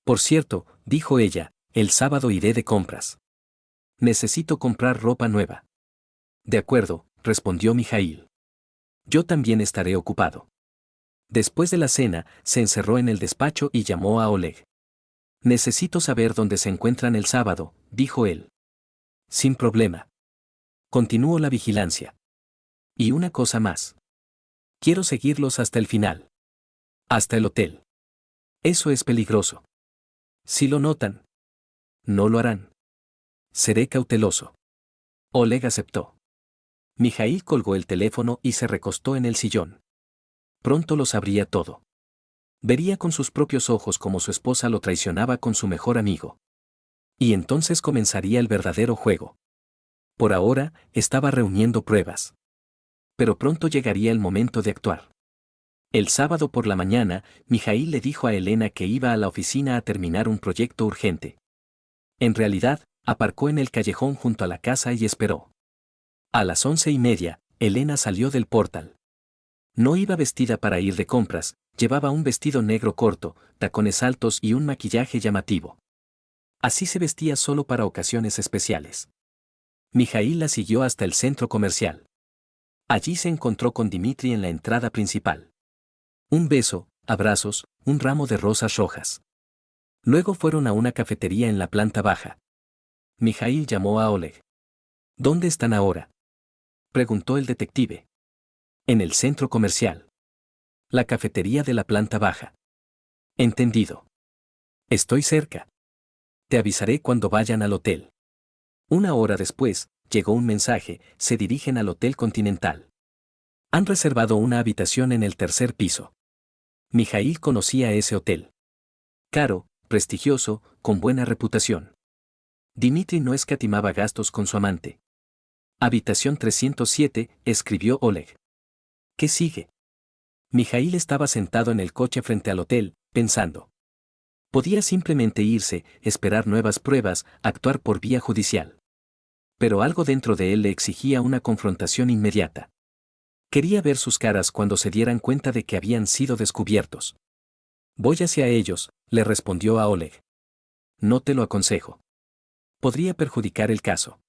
Por cierto, dijo ella, el sábado iré de compras. Necesito comprar ropa nueva. De acuerdo, respondió Mijaíl. Yo también estaré ocupado. Después de la cena, se encerró en el despacho y llamó a Oleg. Necesito saber dónde se encuentran el sábado, dijo él. Sin problema. Continuó la vigilancia. Y una cosa más. Quiero seguirlos hasta el final. Hasta el hotel. Eso es peligroso. Si lo notan. No lo harán. Seré cauteloso. Oleg aceptó. Mijaíl colgó el teléfono y se recostó en el sillón. Pronto lo sabría todo. Vería con sus propios ojos cómo su esposa lo traicionaba con su mejor amigo. Y entonces comenzaría el verdadero juego. Por ahora, estaba reuniendo pruebas. Pero pronto llegaría el momento de actuar. El sábado por la mañana, Mijaíl le dijo a Elena que iba a la oficina a terminar un proyecto urgente. En realidad, aparcó en el callejón junto a la casa y esperó. A las 11:30, Elena salió del portal. No iba vestida para ir de compras, llevaba un vestido negro corto, tacones altos y un maquillaje llamativo. Así se vestía solo para ocasiones especiales. Mijaíl la siguió hasta el centro comercial. Allí se encontró con Dimitri en la entrada principal. Un beso, abrazos, un ramo de rosas rojas. Luego fueron a una cafetería en la planta baja. Mijaíl llamó a Oleg. ¿Dónde están ahora? Preguntó el detective. En el centro comercial. La cafetería de la planta baja. Entendido. Estoy cerca. Te avisaré cuando vayan al hotel. Una hora después, llegó un mensaje, se dirigen al Hotel Continental. Han reservado una habitación en el tercer piso. Mijaíl conocía ese hotel. Caro, prestigioso, con buena reputación. Dimitri no escatimaba gastos con su amante. Habitación 307, escribió Oleg. ¿Qué sigue? Mijaíl estaba sentado en el coche frente al hotel, pensando. Podía simplemente irse, esperar nuevas pruebas, actuar por vía judicial. Pero algo dentro de él le exigía una confrontación inmediata. Quería ver sus caras cuando se dieran cuenta de que habían sido descubiertos. Voy hacia ellos, le respondió a Oleg. No te lo aconsejo. Podría perjudicar el caso.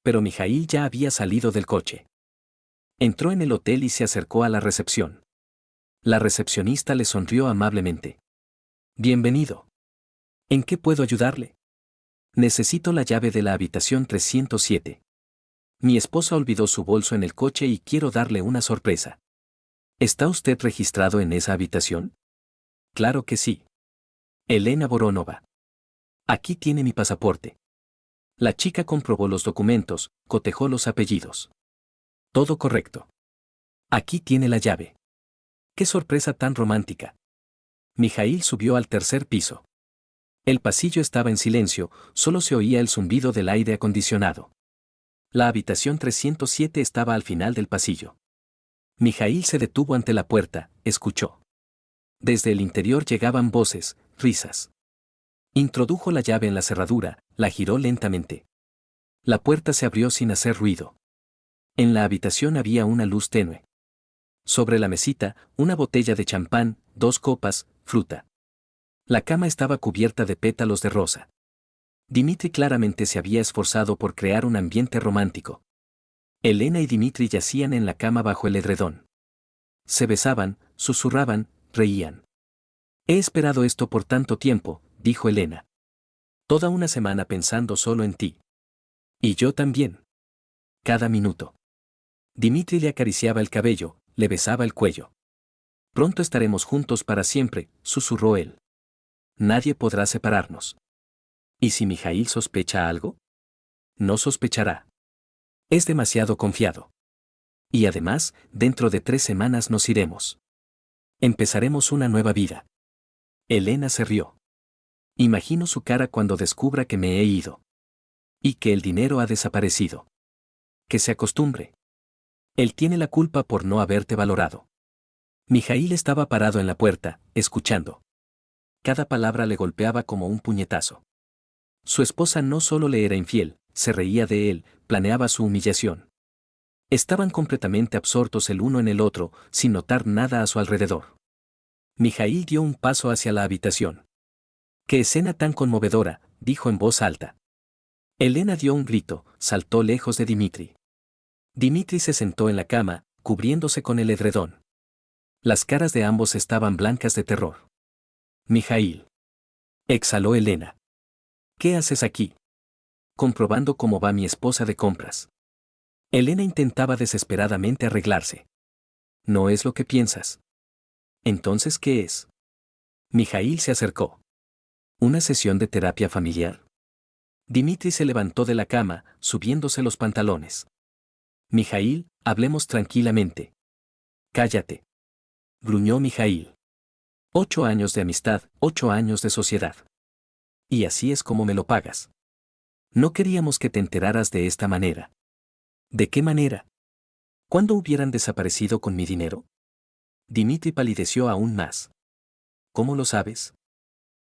Pero Mijaíl ya había salido del coche. Entró en el hotel y se acercó a la recepción. La recepcionista le sonrió amablemente. Bienvenido. ¿En qué puedo ayudarle? Necesito la llave de la habitación 307. Mi esposa olvidó su bolso en el coche y quiero darle una sorpresa. ¿Está usted registrado en esa habitación? Claro que sí. Elena Voronova. Aquí tiene mi pasaporte. La chica comprobó los documentos, cotejó los apellidos. Todo correcto. Aquí tiene la llave. ¡Qué sorpresa tan romántica! Mijaíl subió al tercer piso. El pasillo estaba en silencio, solo se oía el zumbido del aire acondicionado. La habitación 307 estaba al final del pasillo. Mijaíl se detuvo ante la puerta, escuchó. Desde el interior llegaban voces, risas. Introdujo la llave en la cerradura, la giró lentamente. La puerta se abrió sin hacer ruido. En la habitación había una luz tenue. Sobre la mesita, una botella de champán, 2 copas, fruta. La cama estaba cubierta de pétalos de rosa. Dimitri claramente se había esforzado por crear un ambiente romántico. Elena y Dimitri yacían en la cama bajo el edredón. Se besaban, susurraban, reían. He esperado esto por tanto tiempo, dijo Elena. Toda una semana pensando solo en ti. Y yo también. Cada minuto. Dimitri le acariciaba el cabello, le besaba el cuello. Pronto estaremos juntos para siempre, susurró él. Nadie podrá separarnos. ¿Y si Mijaíl sospecha algo? No sospechará. Es demasiado confiado. Y además, dentro de 3 semanas nos iremos. Empezaremos una nueva vida. Elena se rió. Imagino su cara cuando descubra que me he ido. Y que el dinero ha desaparecido. Que se acostumbre. Él tiene la culpa por no haberte valorado. Mijaíl estaba parado en la puerta, escuchando. Cada palabra le golpeaba como un puñetazo. Su esposa no solo le era infiel, se reía de él, planeaba su humillación. Estaban completamente absortos el uno en el otro, sin notar nada a su alrededor. Mijaíl dio un paso hacia la habitación. ¡Qué escena tan conmovedora!, dijo en voz alta. Elena dio un grito, saltó lejos de Dimitri. Dimitri se sentó en la cama, cubriéndose con el edredón. Las caras de ambos estaban blancas de terror. Mijaíl. Exhaló Elena. ¿Qué haces aquí? Comprobando cómo va mi esposa de compras. Elena intentaba desesperadamente arreglarse. No es lo que piensas. Entonces, ¿qué es? Mijaíl se acercó. ¿Una sesión de terapia familiar? Dimitri se levantó de la cama, subiéndose los pantalones. Mijaíl, hablemos tranquilamente. Cállate. Gruñó Mijaíl. 8 años de amistad, 8 años de sociedad. Y así es como me lo pagas. No queríamos que te enteraras de esta manera. ¿De qué manera? ¿Cuándo hubieran desaparecido con mi dinero? Dimitri palideció aún más. ¿Cómo lo sabes?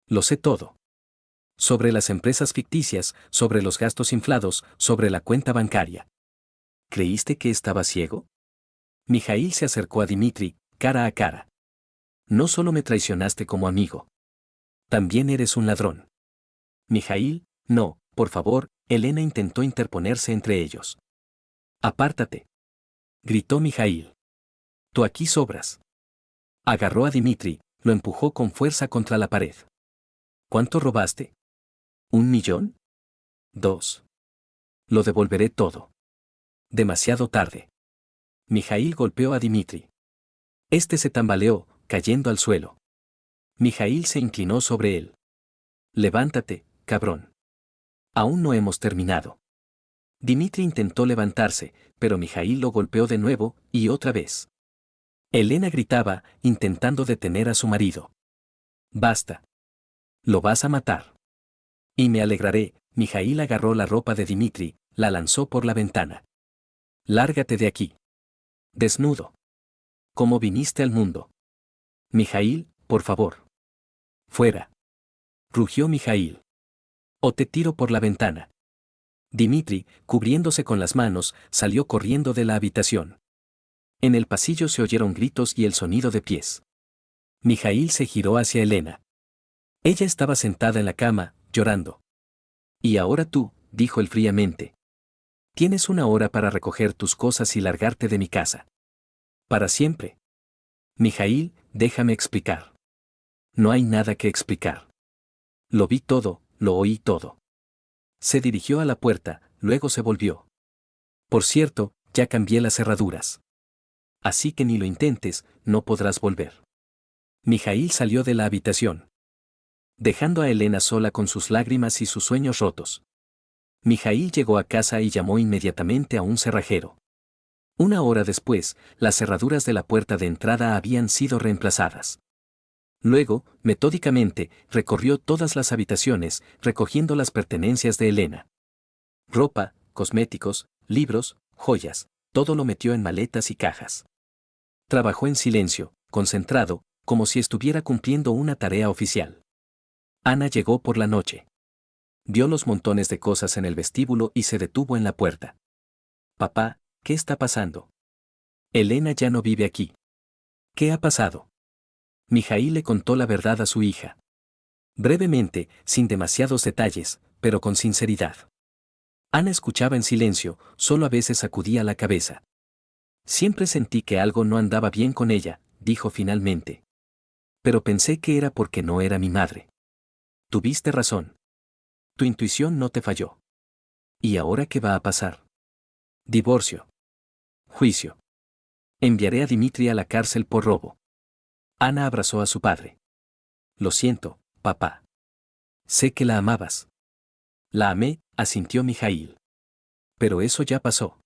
Lo sé todo. Sobre las empresas ficticias, sobre los gastos inflados, sobre la cuenta bancaria. ¿Creíste que estaba ciego? Mijaíl se acercó a Dimitri, cara a cara. No solo me traicionaste como amigo. También eres un ladrón. Mijaíl, no, por favor, Elena intentó interponerse entre ellos. Apártate. Gritó Mijaíl. Tú aquí sobras. Agarró a Dimitri, lo empujó con fuerza contra la pared. ¿Cuánto robaste? ¿1 millón? 2. Lo devolveré todo. Demasiado tarde. Mijaíl golpeó a Dimitri. Este se tambaleó, cayendo al suelo. Mijaíl se inclinó sobre él. Levántate, cabrón. Aún no hemos terminado. Dimitri intentó levantarse, pero Mijaíl lo golpeó de nuevo, y otra vez. Elena gritaba, intentando detener a su marido. Basta. Lo vas a matar. Y me alegraré. Mijaíl agarró la ropa de Dimitri, la lanzó por la ventana. Lárgate de aquí. Desnudo. ¿Cómo viniste al mundo? Mijaíl, por favor. Fuera. Rugió Mijaíl. O te tiro por la ventana. Dimitri, cubriéndose con las manos, salió corriendo de la habitación. En el pasillo se oyeron gritos y el sonido de pies. Mijaíl se giró hacia Elena. Ella estaba sentada en la cama, llorando. Y ahora tú, dijo él fríamente. Tienes 1 hora para recoger tus cosas y largarte de mi casa. Para siempre. Mijaíl, déjame explicar. No hay nada que explicar. Lo vi todo, lo oí todo. Se dirigió a la puerta, luego se volvió. Por cierto, ya cambié las cerraduras. Así que ni lo intentes, no podrás volver. Mijaíl salió de la habitación, dejando a Elena sola con sus lágrimas y sus sueños rotos. Mijaíl llegó a casa y llamó inmediatamente a un cerrajero. 1 hora después, las cerraduras de la puerta de entrada habían sido reemplazadas. Luego, metódicamente, recorrió todas las habitaciones, recogiendo las pertenencias de Elena. Ropa, cosméticos, libros, joyas, todo lo metió en maletas y cajas. Trabajó en silencio, concentrado, como si estuviera cumpliendo una tarea oficial. Ana llegó por la noche. Vio los montones de cosas en el vestíbulo y se detuvo en la puerta. Papá, ¿qué está pasando? Elena ya no vive aquí. ¿Qué ha pasado? Mijaíl le contó la verdad a su hija. Brevemente, sin demasiados detalles, pero con sinceridad. Ana escuchaba en silencio, solo a veces sacudía la cabeza. Siempre sentí que algo no andaba bien con ella, dijo finalmente. Pero pensé que era porque no era mi madre. Tuviste razón. Tu intuición no te falló. ¿Y ahora qué va a pasar? Divorcio. Juicio. Enviaré a Dimitri a la cárcel por robo. Ana abrazó a su padre. Lo siento, papá. Sé que la amabas. La amé, asintió Mijaíl. Pero eso ya pasó.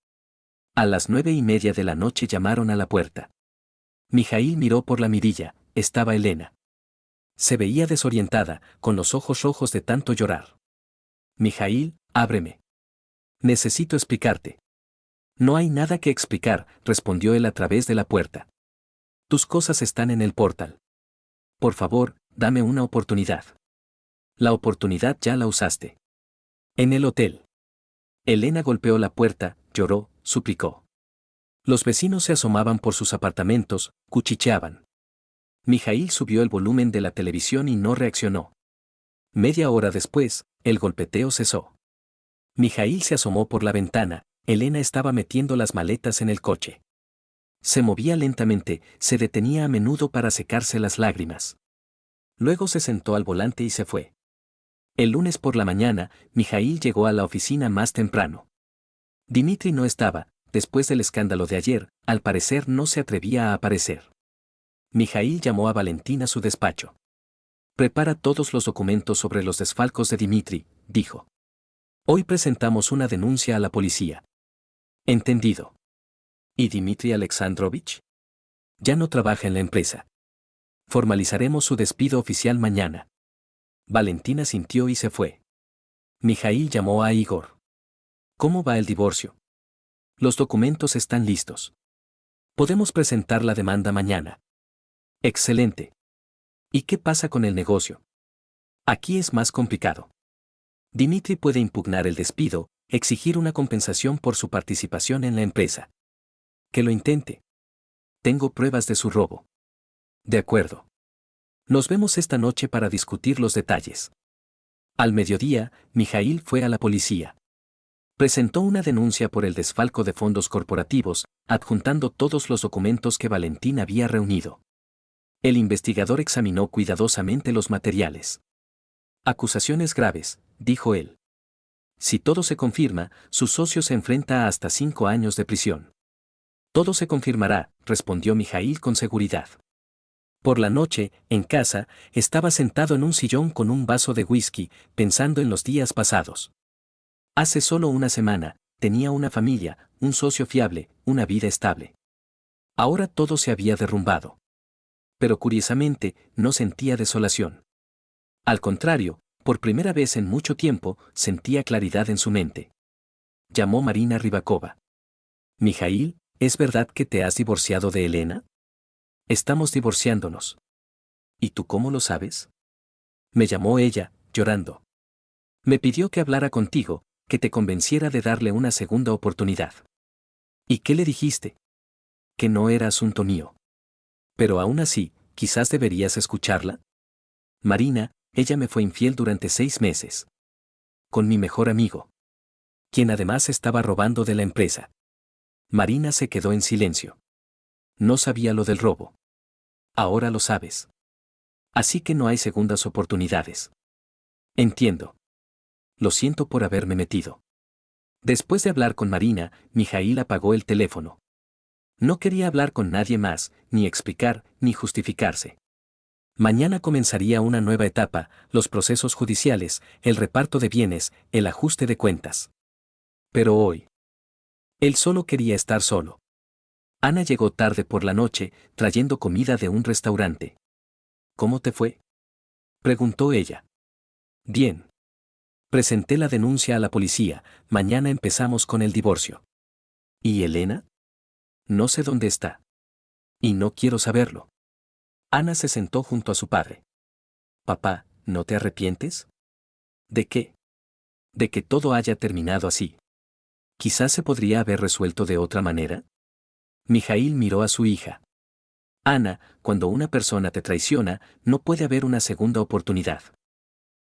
A las 9:30 de la noche llamaron a la puerta. Mijaíl miró por la mirilla, estaba Elena. Se veía desorientada, con los ojos rojos de tanto llorar. Mijaíl, ábreme. Necesito explicarte. No hay nada que explicar, respondió él a través de la puerta. Tus cosas están en el portal. Por favor, dame una oportunidad. La oportunidad ya la usaste. En el hotel. Elena golpeó la puerta, lloró, suplicó. Los vecinos se asomaban por sus apartamentos, cuchicheaban. Mijaíl subió el volumen de la televisión y no reaccionó. Media hora después, el golpeteo cesó. Mijaíl se asomó por la ventana, Elena estaba metiendo las maletas en el coche. Se movía lentamente, se detenía a menudo para secarse las lágrimas. Luego se sentó al volante y se fue. El lunes por la mañana, Mijaíl llegó a la oficina más temprano. Dimitri no estaba, después del escándalo de ayer, al parecer no se atrevía a aparecer. Mijaíl llamó a Valentín a su despacho. Prepara todos los documentos sobre los desfalcos de Dimitri, dijo. Hoy presentamos una denuncia a la policía. Entendido. ¿Y Dimitri Alexandrovich? Ya no trabaja en la empresa. Formalizaremos su despido oficial mañana. Valentina asintió y se fue. Mijaíl llamó a Igor. ¿Cómo va el divorcio? Los documentos están listos. Podemos presentar la demanda mañana. Excelente. ¿Y qué pasa con el negocio? Aquí es más complicado. Dimitri puede impugnar el despido, exigir una compensación por su participación en la empresa. Que lo intente. Tengo pruebas de su robo. De acuerdo. Nos vemos esta noche para discutir los detalles. Al mediodía, Mijaíl fue a la policía. Presentó una denuncia por el desfalco de fondos corporativos, adjuntando todos los documentos que Valentín había reunido. El investigador examinó cuidadosamente los materiales. Acusaciones graves, dijo él. Si todo se confirma, su socio se enfrenta a hasta 5 años de prisión. Todo se confirmará, respondió Mijaíl con seguridad. Por la noche, en casa, estaba sentado en un sillón con un vaso de whisky, pensando en los días pasados. Hace solo una semana, tenía una familia, un socio fiable, una vida estable. Ahora todo se había derrumbado. Pero curiosamente, no sentía desolación. Al contrario, por primera vez en mucho tiempo, sentía claridad en su mente. Llamó Marina Rybakova. Mijaíl, ¿es verdad que te has divorciado de Elena? Estamos divorciándonos. ¿Y tú cómo lo sabes? Me llamó ella, llorando. Me pidió que hablara contigo, que te convenciera de darle una segunda oportunidad. ¿Y qué le dijiste? Que no era asunto mío. Pero aún así, quizás deberías escucharla. Marina, ella me fue infiel durante 6 meses. Con mi mejor amigo. Quien además estaba robando de la empresa. Marina se quedó en silencio. No sabía lo del robo. Ahora lo sabes. Así que no hay segundas oportunidades. Entiendo. Lo siento por haberme metido. Después de hablar con Marina, Mijaíl apagó el teléfono. No quería hablar con nadie más, ni explicar, ni justificarse. Mañana comenzaría una nueva etapa, los procesos judiciales, el reparto de bienes, el ajuste de cuentas. Pero hoy. Él solo quería estar solo. Ana llegó tarde por la noche, trayendo comida de un restaurante. ¿Cómo te fue?, preguntó ella. Bien. Presenté la denuncia a la policía, mañana empezamos con el divorcio. ¿Y Elena? No sé dónde está. Y no quiero saberlo. Ana se sentó junto a su padre. Papá, ¿no te arrepientes? ¿De qué? De que todo haya terminado así. Quizás se podría haber resuelto de otra manera. Mijaíl miró a su hija. Ana, cuando una persona te traiciona, no puede haber una segunda oportunidad.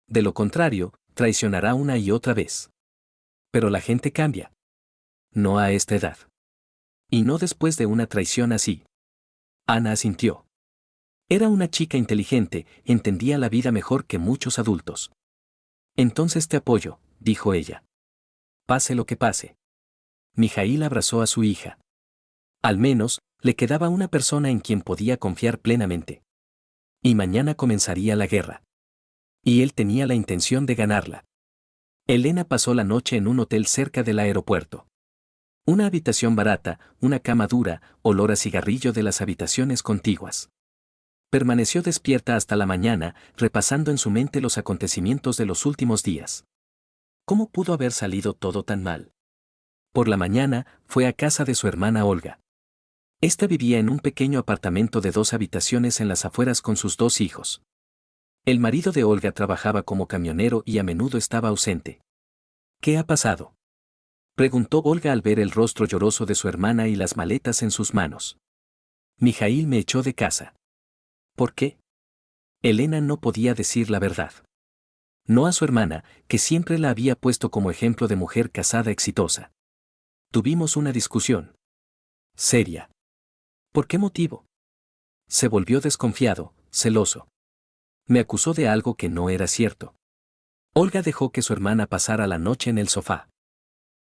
De lo contrario, traicionará una y otra vez. Pero la gente cambia. No a esta edad. Y no después de una traición así. Ana asintió. Era una chica inteligente, entendía la vida mejor que muchos adultos. Entonces te apoyo, dijo ella. Pase lo que pase. Mijaíl abrazó a su hija. Al menos, le quedaba una persona en quien podía confiar plenamente. Y mañana comenzaría la guerra. Y él tenía la intención de ganarla. Elena pasó la noche en un hotel cerca del aeropuerto. Una habitación barata, una cama dura, olor a cigarrillo de las habitaciones contiguas. Permaneció despierta hasta la mañana, repasando en su mente los acontecimientos de los últimos días. ¿Cómo pudo haber salido todo tan mal? Por la mañana, fue a casa de su hermana Olga. Esta vivía en un pequeño apartamento de 2 habitaciones en las afueras con sus 2 hijos. El marido de Olga trabajaba como camionero y a menudo estaba ausente. ¿Qué ha pasado?, preguntó Olga al ver el rostro lloroso de su hermana y las maletas en sus manos. Mijaíl me echó de casa. ¿Por qué? Elena no podía decir la verdad. No a su hermana, que siempre la había puesto como ejemplo de mujer casada exitosa. Tuvimos una discusión. Seria. ¿Por qué motivo? Se volvió desconfiado, celoso. Me acusó de algo que no era cierto. Olga dejó que su hermana pasara la noche en el sofá.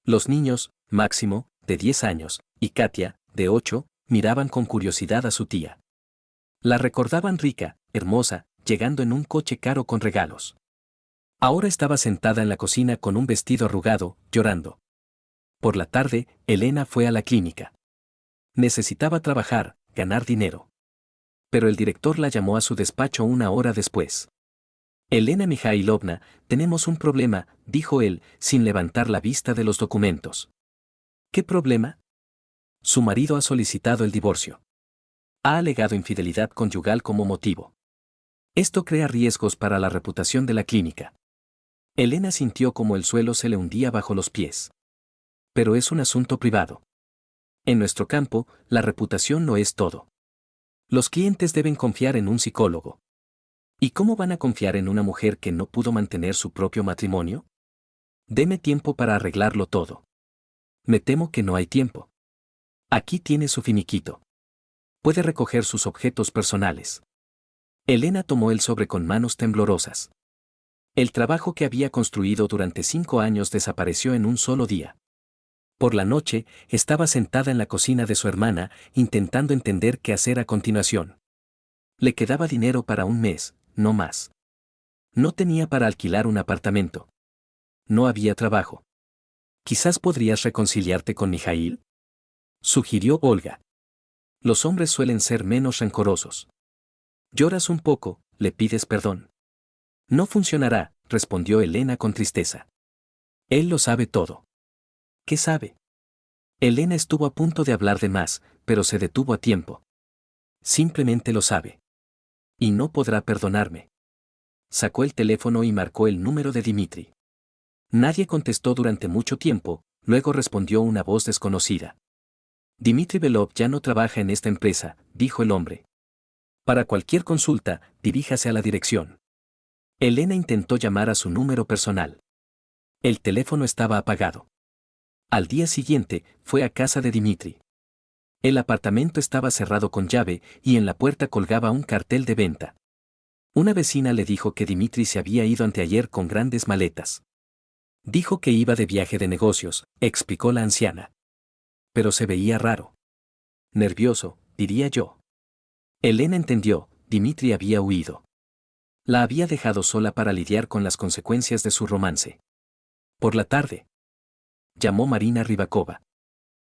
Los niños, Máximo, de 10 años, y Katia, de 8, miraban con curiosidad a su tía. La recordaban rica, hermosa, llegando en un coche caro con regalos. Ahora estaba sentada en la cocina con un vestido arrugado, llorando. Por la tarde, Elena fue a la clínica. Necesitaba trabajar, ganar dinero. Pero el director la llamó a su despacho una hora después. Elena Mijailovna, tenemos un problema, dijo él, sin levantar la vista de los documentos. ¿Qué problema? Su marido ha solicitado el divorcio. Ha alegado infidelidad conyugal como motivo. Esto crea riesgos para la reputación de la clínica. Elena sintió como el suelo se le hundía bajo los pies. Pero es un asunto privado. En nuestro campo, la reputación no es todo. Los clientes deben confiar en un psicólogo. ¿Y cómo van a confiar en una mujer que no pudo mantener su propio matrimonio? Deme tiempo para arreglarlo todo. Me temo que no hay tiempo. Aquí tiene su finiquito. Puede recoger sus objetos personales. Elena tomó el sobre con manos temblorosas. El trabajo que había construido durante 5 años desapareció en un solo día. Por la noche, estaba sentada en la cocina de su hermana, intentando entender qué hacer a continuación. Le quedaba dinero para un mes, no más. No tenía para alquilar un apartamento. No había trabajo. Quizás podrías reconciliarte con Mijaíl, sugirió Olga. Los hombres suelen ser menos rencorosos. Lloras un poco, le pides perdón. No funcionará, respondió Elena con tristeza. Él lo sabe todo. ¿Qué sabe? Elena estuvo a punto de hablar de más, pero se detuvo a tiempo. Simplemente lo sabe. Y no podrá perdonarme. Sacó el teléfono y marcó el número de Dimitri. Nadie contestó durante mucho tiempo, luego respondió una voz desconocida. Dimitri Belov ya no trabaja en esta empresa, dijo el hombre. Para cualquier consulta, diríjase a la dirección. Elena intentó llamar a su número personal. El teléfono estaba apagado. Al día siguiente, fue a casa de Dimitri. El apartamento estaba cerrado con llave y en la puerta colgaba un cartel de venta. Una vecina le dijo que Dimitri se había ido anteayer con grandes maletas. Dijo que iba de viaje de negocios, explicó la anciana. Pero se veía raro. Nervioso, diría yo. Elena entendió, Dimitri había huido. La había dejado sola para lidiar con las consecuencias de su romance. Por la tarde. Llamó Marina Rybakova.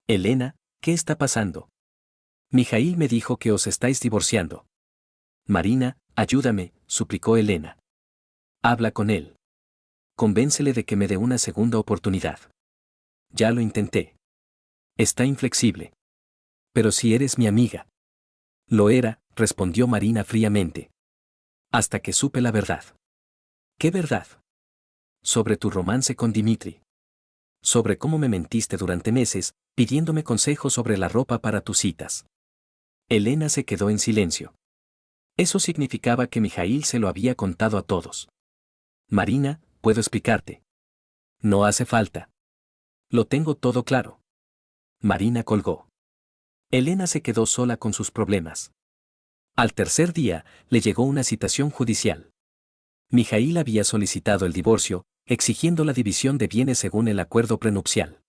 Elena, ¿qué está pasando? Mijaíl me dijo que os estáis divorciando. Marina, ayúdame, suplicó Elena. Habla con él. Convéncele de que me dé una segunda oportunidad. Ya lo intenté. Está inflexible. Pero si eres mi amiga. Lo era, respondió Marina fríamente. Hasta que supe la verdad. ¿Qué verdad? Sobre tu romance con Dimitri. Sobre cómo me mentiste durante meses, pidiéndome consejos sobre la ropa para tus citas. Elena se quedó en silencio. Eso significaba que Mijaíl se lo había contado a todos. Marina, puedo explicarte. No hace falta. Lo tengo todo claro. Marina colgó. Elena se quedó sola con sus problemas. Al tercer día, le llegó una citación judicial. Mijaíl había solicitado el divorcio, exigiendo la división de bienes según el acuerdo prenupcial.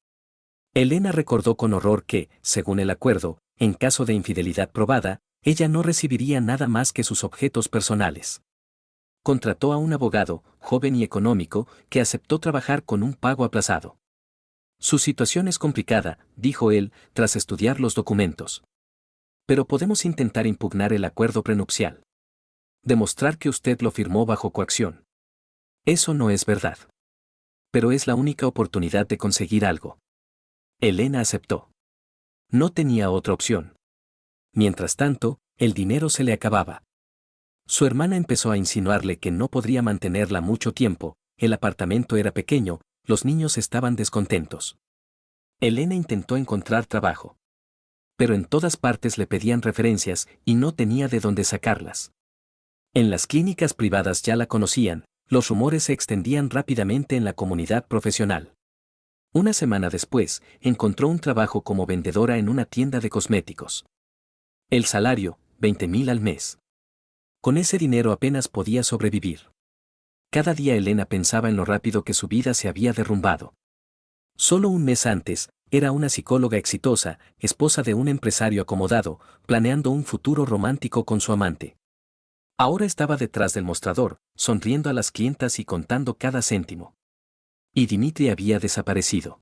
Elena recordó con horror que, según el acuerdo, en caso de infidelidad probada, ella no recibiría nada más que sus objetos personales. Contrató a un abogado, joven y económico, que aceptó trabajar con un pago aplazado. Su situación es complicada, dijo él, tras estudiar los documentos. Pero podemos intentar impugnar el acuerdo prenupcial. Demostrar que usted lo firmó bajo coacción. Eso no es verdad. Pero es la única oportunidad de conseguir algo. Elena aceptó. No tenía otra opción. Mientras tanto, el dinero se le acababa. Su hermana empezó a insinuarle que no podría mantenerla mucho tiempo, el apartamento era pequeño, los niños estaban descontentos. Elena intentó encontrar trabajo. Pero en todas partes le pedían referencias y no tenía de dónde sacarlas. En las clínicas privadas ya la conocían, los rumores se extendían rápidamente en la comunidad profesional. Una semana después, encontró un trabajo como vendedora en una tienda de cosméticos. El salario, 20.000 al mes. Con ese dinero apenas podía sobrevivir. Cada día Elena pensaba en lo rápido que su vida se había derrumbado. Solo un mes antes, era una psicóloga exitosa, esposa de un empresario acomodado, planeando un futuro romántico con su amante. Ahora estaba detrás del mostrador, sonriendo a las clientas y contando cada céntimo. Y Dimitri había desaparecido.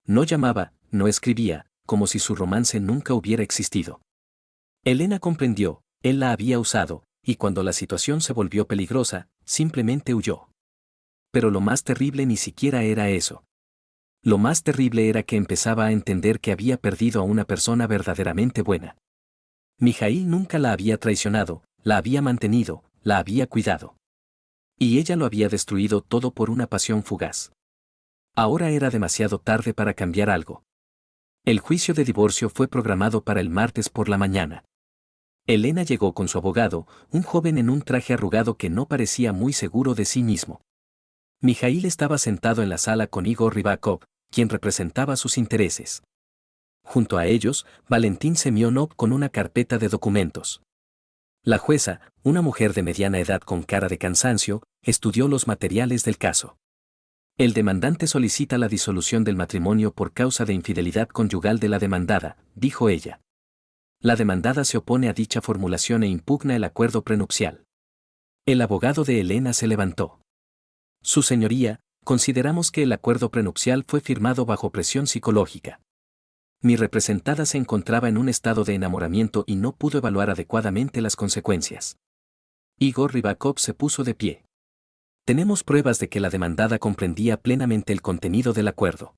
No llamaba, no escribía, como si su romance nunca hubiera existido. Elena comprendió, él la había usado, y cuando la situación se volvió peligrosa, simplemente huyó. Pero lo más terrible ni siquiera era eso. Lo más terrible era que empezaba a entender que había perdido a una persona verdaderamente buena. Mijaíl nunca la había traicionado, la había mantenido, la había cuidado. Y ella lo había destruido todo por una pasión fugaz. Ahora era demasiado tarde para cambiar algo. El juicio de divorcio fue programado para el martes por la mañana. Elena llegó con su abogado, un joven en un traje arrugado que no parecía muy seguro de sí mismo. Mijaíl estaba sentado en la sala con Igor Rybakov, quien representaba sus intereses. Junto a ellos, Valentín Semyonov con una carpeta de documentos. La jueza, una mujer de mediana edad con cara de cansancio, estudió los materiales del caso. El demandante solicita la disolución del matrimonio por causa de infidelidad conyugal de la demandada, dijo ella. La demandada se opone a dicha formulación e impugna el acuerdo prenupcial. El abogado de Elena se levantó. Su señoría, consideramos que el acuerdo prenupcial fue firmado bajo presión psicológica. Mi representada se encontraba en un estado de enamoramiento y no pudo evaluar adecuadamente las consecuencias. Igor Rybakov se puso de pie. Tenemos pruebas de que la demandada comprendía plenamente el contenido del acuerdo.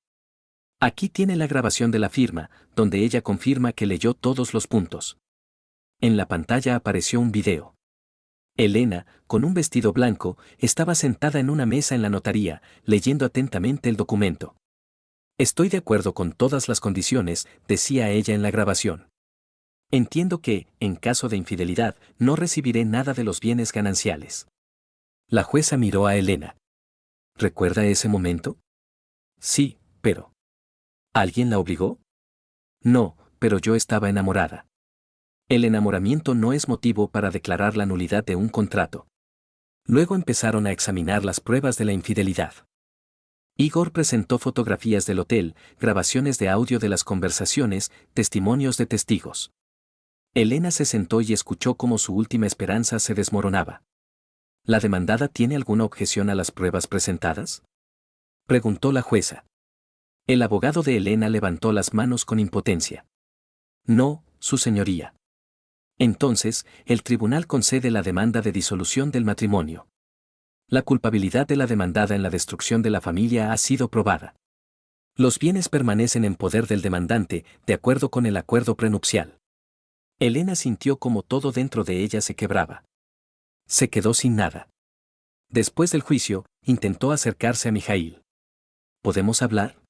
Aquí tiene la grabación de la firma, donde ella confirma que leyó todos los puntos. En la pantalla apareció un video. Elena, con un vestido blanco, estaba sentada en una mesa en la notaría, leyendo atentamente el documento. Estoy de acuerdo con todas las condiciones, decía ella en la grabación. Entiendo que, en caso de infidelidad, no recibiré nada de los bienes gananciales. La jueza miró a Elena. ¿Recuerda ese momento? Sí, pero... ¿Alguien la obligó? No, pero yo estaba enamorada. El enamoramiento no es motivo para declarar la nulidad de un contrato. Luego empezaron a examinar las pruebas de la infidelidad. Igor presentó fotografías del hotel, grabaciones de audio de las conversaciones, testimonios de testigos. Elena se sentó y escuchó cómo su última esperanza se desmoronaba. ¿La demandada tiene alguna objeción a las pruebas presentadas?, preguntó la jueza. El abogado de Elena levantó las manos con impotencia. No, su señoría. Entonces, el tribunal concede la demanda de disolución del matrimonio. La culpabilidad de la demandada en la destrucción de la familia ha sido probada. Los bienes permanecen en poder del demandante, de acuerdo con el acuerdo prenupcial. Elena sintió como todo dentro de ella se quebraba. Se quedó sin nada. Después del juicio, intentó acercarse a Mijail. ¿Podemos hablar?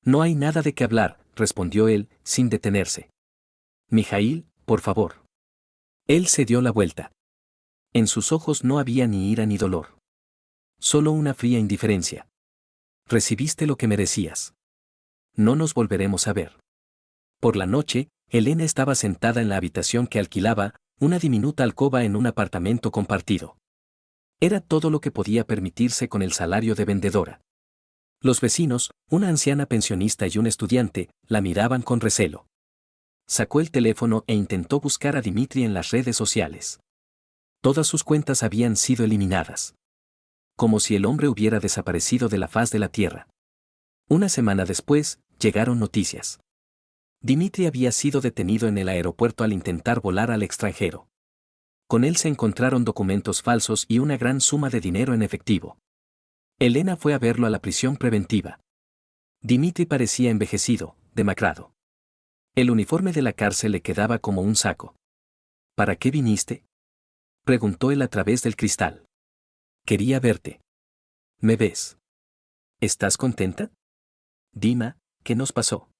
No hay nada de qué hablar, respondió él, sin detenerse. Mijail, por favor. Él se dio la vuelta. En sus ojos no había ni ira ni dolor. Solo una fría indiferencia. Recibiste lo que merecías. No nos volveremos a ver. Por la noche, Elena estaba sentada en la habitación que alquilaba, una diminuta alcoba en un apartamento compartido. Era todo lo que podía permitirse con el salario de vendedora. Los vecinos, una anciana pensionista y un estudiante, la miraban con recelo. Sacó el teléfono e intentó buscar a Dimitri en las redes sociales. Todas sus cuentas habían sido eliminadas. Como si el hombre hubiera desaparecido de la faz de la tierra. Una semana después, llegaron noticias. Dimitri había sido detenido en el aeropuerto al intentar volar al extranjero. Con él se encontraron documentos falsos y una gran suma de dinero en efectivo. Elena fue a verlo a la prisión preventiva. Dimitri parecía envejecido, demacrado. El uniforme de la cárcel le quedaba como un saco. ¿Para qué viniste?, preguntó él a través del cristal. Quería verte. ¿Me ves? ¿Estás contenta? Dima, ¿qué nos pasó?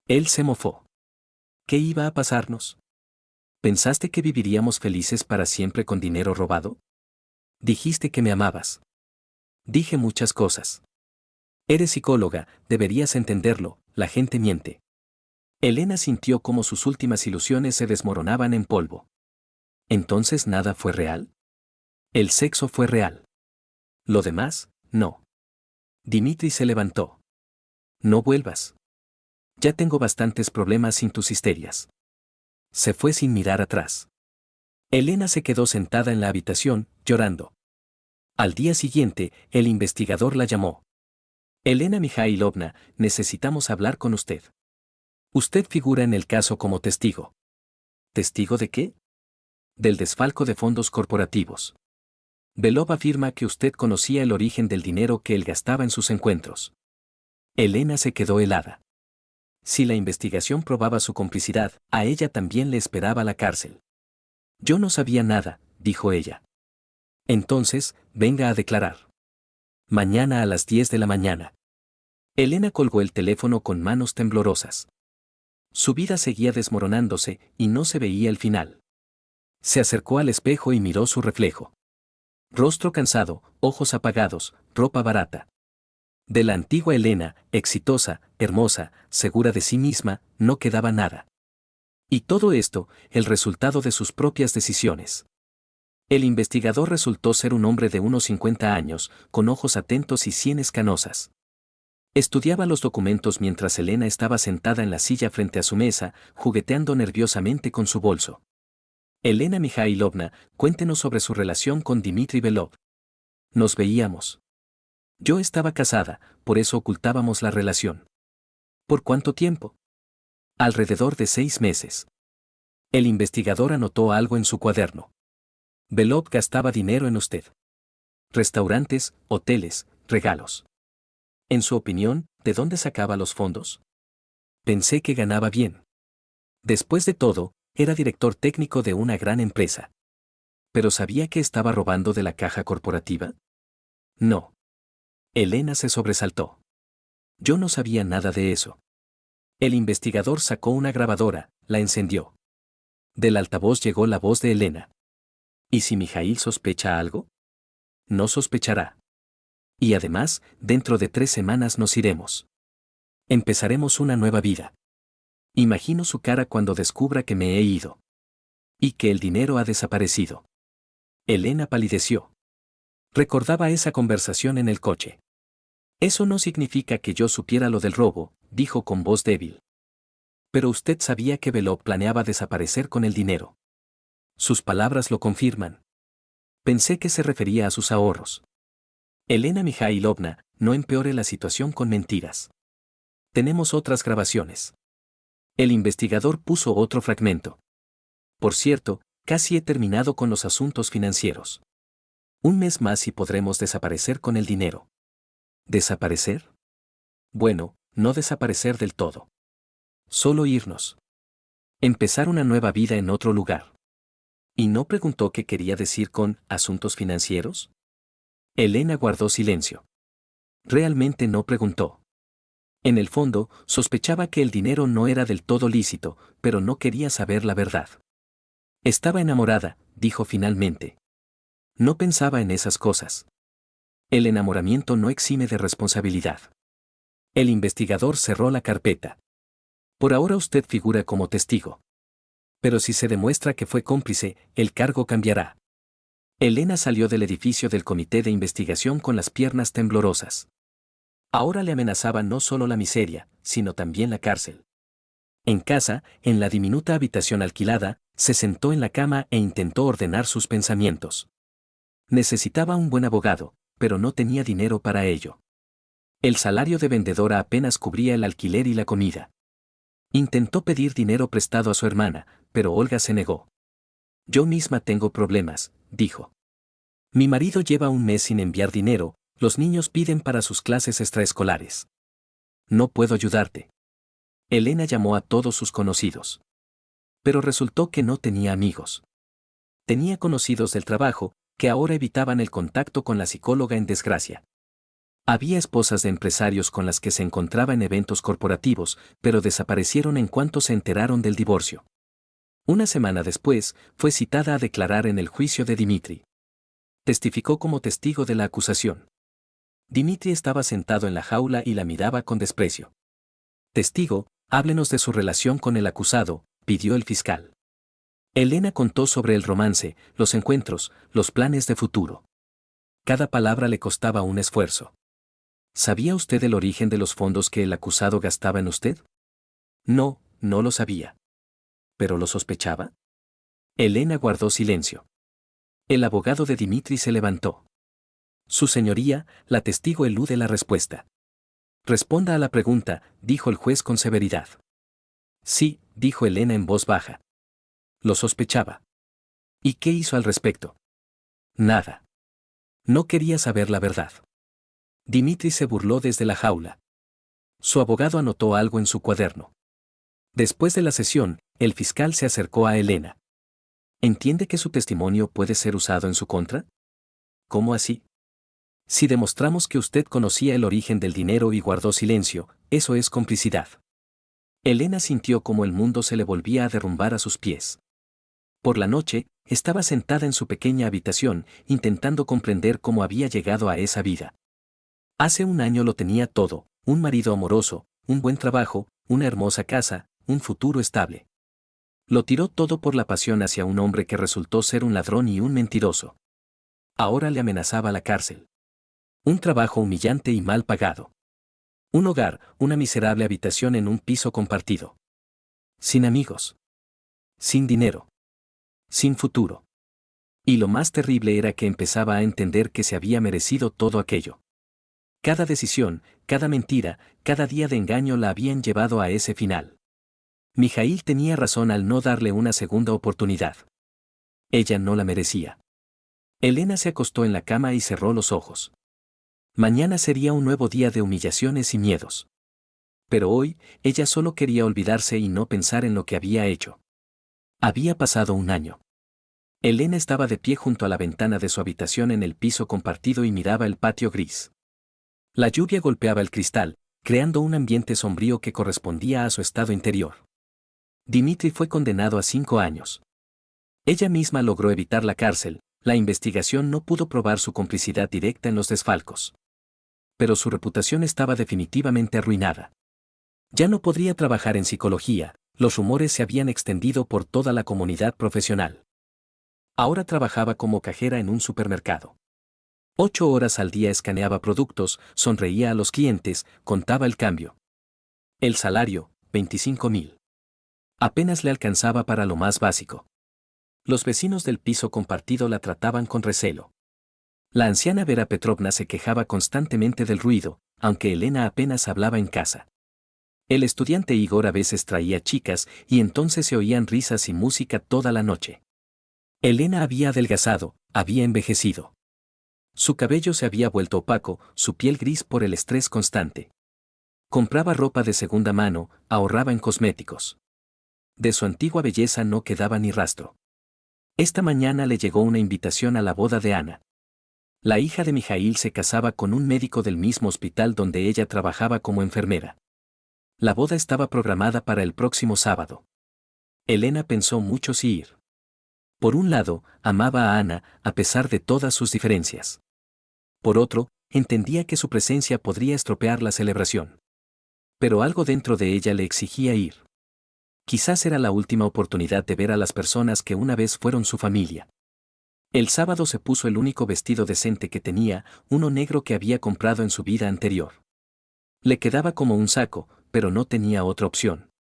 Él se mofó. ¿Qué iba a pasarnos? ¿Pensaste que viviríamos felices para siempre con dinero robado? Dijiste que me amabas. Dije muchas cosas. Eres psicóloga, deberías entenderlo, la gente miente. Elena sintió como sus últimas ilusiones se desmoronaban en polvo. ¿Entonces nada fue real? El sexo fue real. Lo demás, no. Dimitri se levantó. No vuelvas. Ya tengo bastantes problemas sin tus histerias. Se fue sin mirar atrás. Elena se quedó sentada en la habitación, llorando. Al día siguiente, el investigador la llamó. Elena Mikhailovna, necesitamos hablar con usted. Usted figura en el caso como testigo. ¿Testigo de qué? Del desfalco de fondos corporativos. Belov afirma que usted conocía el origen del dinero que él gastaba en sus encuentros. Elena se quedó helada. Si la investigación probaba su complicidad, a ella también le esperaba la cárcel. Yo no sabía nada, dijo ella. Entonces, venga a declarar. Mañana a las 10 de la mañana. Elena colgó el teléfono con manos temblorosas. Su vida seguía desmoronándose y no se veía el final. Se acercó al espejo y miró su reflejo. Rostro cansado, ojos apagados, ropa barata. De la antigua Elena, exitosa, hermosa, segura de sí misma, no quedaba nada. Y todo esto, el resultado de sus propias decisiones. El investigador resultó ser un hombre de unos 50 años, con ojos atentos y sienes canosas. Estudiaba los documentos mientras Elena estaba sentada en la silla frente a su mesa, jugueteando nerviosamente con su bolso. Elena Mikhailovna, cuéntenos sobre su relación con Dimitri Belov. Nos veíamos. Yo estaba casada, por eso ocultábamos la relación. ¿Por cuánto tiempo? Alrededor de 6 meses. El investigador anotó algo en su cuaderno. Belov gastaba dinero en usted. Restaurantes, hoteles, regalos. En su opinión, ¿de dónde sacaba los fondos? Pensé que ganaba bien. Después de todo, era director técnico de una gran empresa. ¿Pero sabía que estaba robando de la caja corporativa? No. Elena se sobresaltó. Yo no sabía nada de eso. El investigador sacó una grabadora, la encendió. Del altavoz llegó la voz de Elena. ¿Y si Mijail sospecha algo? No sospechará. Y además, dentro de 3 semanas nos iremos. Empezaremos una nueva vida. Imagino su cara cuando descubra que me he ido. Y que el dinero ha desaparecido. Elena palideció. Recordaba esa conversación en el coche. Eso no significa que yo supiera lo del robo, dijo con voz débil. Pero usted sabía que Belov planeaba desaparecer con el dinero. Sus palabras lo confirman. Pensé que se refería a sus ahorros. Elena Mikhailovna, no empeore la situación con mentiras. Tenemos otras grabaciones. El investigador puso otro fragmento. Por cierto, casi he terminado con los asuntos financieros. Un mes más y podremos desaparecer con el dinero. ¿Desaparecer? Bueno, no desaparecer del todo. Solo irnos. Empezar una nueva vida en otro lugar. ¿Y no preguntó qué quería decir con asuntos financieros? Elena guardó silencio. Realmente no preguntó. En el fondo, sospechaba que el dinero no era del todo lícito, pero no quería saber la verdad. Estaba enamorada, dijo finalmente. No pensaba en esas cosas. El enamoramiento no exime de responsabilidad. El investigador cerró la carpeta. Por ahora usted figura como testigo. Pero si se demuestra que fue cómplice, el cargo cambiará. Elena salió del edificio del comité de investigación con las piernas temblorosas. Ahora le amenazaba no solo la miseria, sino también la cárcel. En casa, en la diminuta habitación alquilada, se sentó en la cama e intentó ordenar sus pensamientos. Necesitaba un buen abogado, pero no tenía dinero para ello. El salario de vendedora apenas cubría el alquiler y la comida. Intentó pedir dinero prestado a su hermana, pero Olga se negó. Yo misma tengo problemas, dijo. Mi marido lleva un mes sin enviar dinero, los niños piden para sus clases extraescolares. No puedo ayudarte. Elena llamó a todos sus conocidos. Pero resultó que no tenía amigos. Tenía conocidos del trabajo, que ahora evitaban el contacto con la psicóloga en desgracia. Había esposas de empresarios con las que se encontraba en eventos corporativos, pero desaparecieron en cuanto se enteraron del divorcio. Una semana después, fue citada a declarar en el juicio de Dmitri. Testificó como testigo de la acusación. Dmitri estaba sentado en la jaula y la miraba con desprecio. Testigo, háblenos de su relación con el acusado, pidió el fiscal. Elena contó sobre el romance, los encuentros, los planes de futuro. Cada palabra le costaba un esfuerzo. ¿Sabía usted el origen de los fondos que el acusado gastaba en usted? No, no lo sabía. ¿Pero lo sospechaba? Elena guardó silencio. El abogado de Dmitri se levantó. Su señoría, la testigo elude la respuesta. Responda a la pregunta, dijo el juez con severidad. Sí, dijo Elena en voz baja. Lo sospechaba. ¿Y qué hizo al respecto? Nada. No quería saber la verdad. Dmitri se burló desde la jaula. Su abogado anotó algo en su cuaderno. Después de la sesión, el fiscal se acercó a Elena. ¿Entiende que su testimonio puede ser usado en su contra? ¿Cómo así? Si demostramos que usted conocía el origen del dinero y guardó silencio, eso es complicidad. Elena sintió como el mundo se le volvía a derrumbar a sus pies. Por la noche, estaba sentada en su pequeña habitación, intentando comprender cómo había llegado a esa vida. Hace un año lo tenía todo, un marido amoroso, un buen trabajo, una hermosa casa, un futuro estable. Lo tiró todo por la pasión hacia un hombre que resultó ser un ladrón y un mentiroso. Ahora le amenazaba la cárcel. Un trabajo humillante y mal pagado. Un hogar, una miserable habitación en un piso compartido. Sin amigos. Sin dinero. Sin futuro. Y lo más terrible era que empezaba a entender que se había merecido todo aquello. Cada decisión, cada mentira, cada día de engaño la habían llevado a ese final. Mijaíl tenía razón al no darle una segunda oportunidad. Ella no la merecía. Elena se acostó en la cama y cerró los ojos. Mañana sería un nuevo día de humillaciones y miedos. Pero hoy, ella solo quería olvidarse y no pensar en lo que había hecho. Había pasado un año. Elena estaba de pie junto a la ventana de su habitación en el piso compartido y miraba el patio gris. La lluvia golpeaba el cristal, creando un ambiente sombrío que correspondía a su estado interior. Dmitri fue condenado a 5 años. Ella misma logró evitar la cárcel, La investigación no pudo probar su complicidad directa en los desfalcos. Pero su reputación estaba definitivamente arruinada. Ya no podría trabajar en psicología, los rumores se habían extendido por toda la comunidad profesional. Ahora trabajaba como cajera en un supermercado. 8 horas al día escaneaba productos, sonreía a los clientes, contaba el cambio. El salario, 25.000. Apenas le alcanzaba para lo más básico. Los vecinos del piso compartido la trataban con recelo. La anciana Vera Petrovna se quejaba constantemente del ruido, aunque Elena apenas hablaba en casa. El estudiante Igor a veces traía chicas y entonces se oían risas y música toda la noche. Elena había adelgazado, había envejecido. Su cabello se había vuelto opaco, su piel gris por el estrés constante. Compraba ropa de segunda mano, ahorraba en cosméticos. De su antigua belleza no quedaba ni rastro. Esta mañana le llegó una invitación a la boda de Ana. La hija de Mijaíl se casaba con un médico del mismo hospital donde ella trabajaba como enfermera. La boda estaba programada para el próximo sábado. Elena pensó mucho si ir. Por un lado, amaba a Ana, a pesar de todas sus diferencias. Por otro, entendía que su presencia podría estropear la celebración. Pero algo dentro de ella le exigía ir. Quizás era la última oportunidad de ver a las personas que una vez fueron su familia. El sábado se puso el único vestido decente que tenía, uno negro que había comprado en su vida anterior. Le quedaba como un saco, pero no tenía otra opción.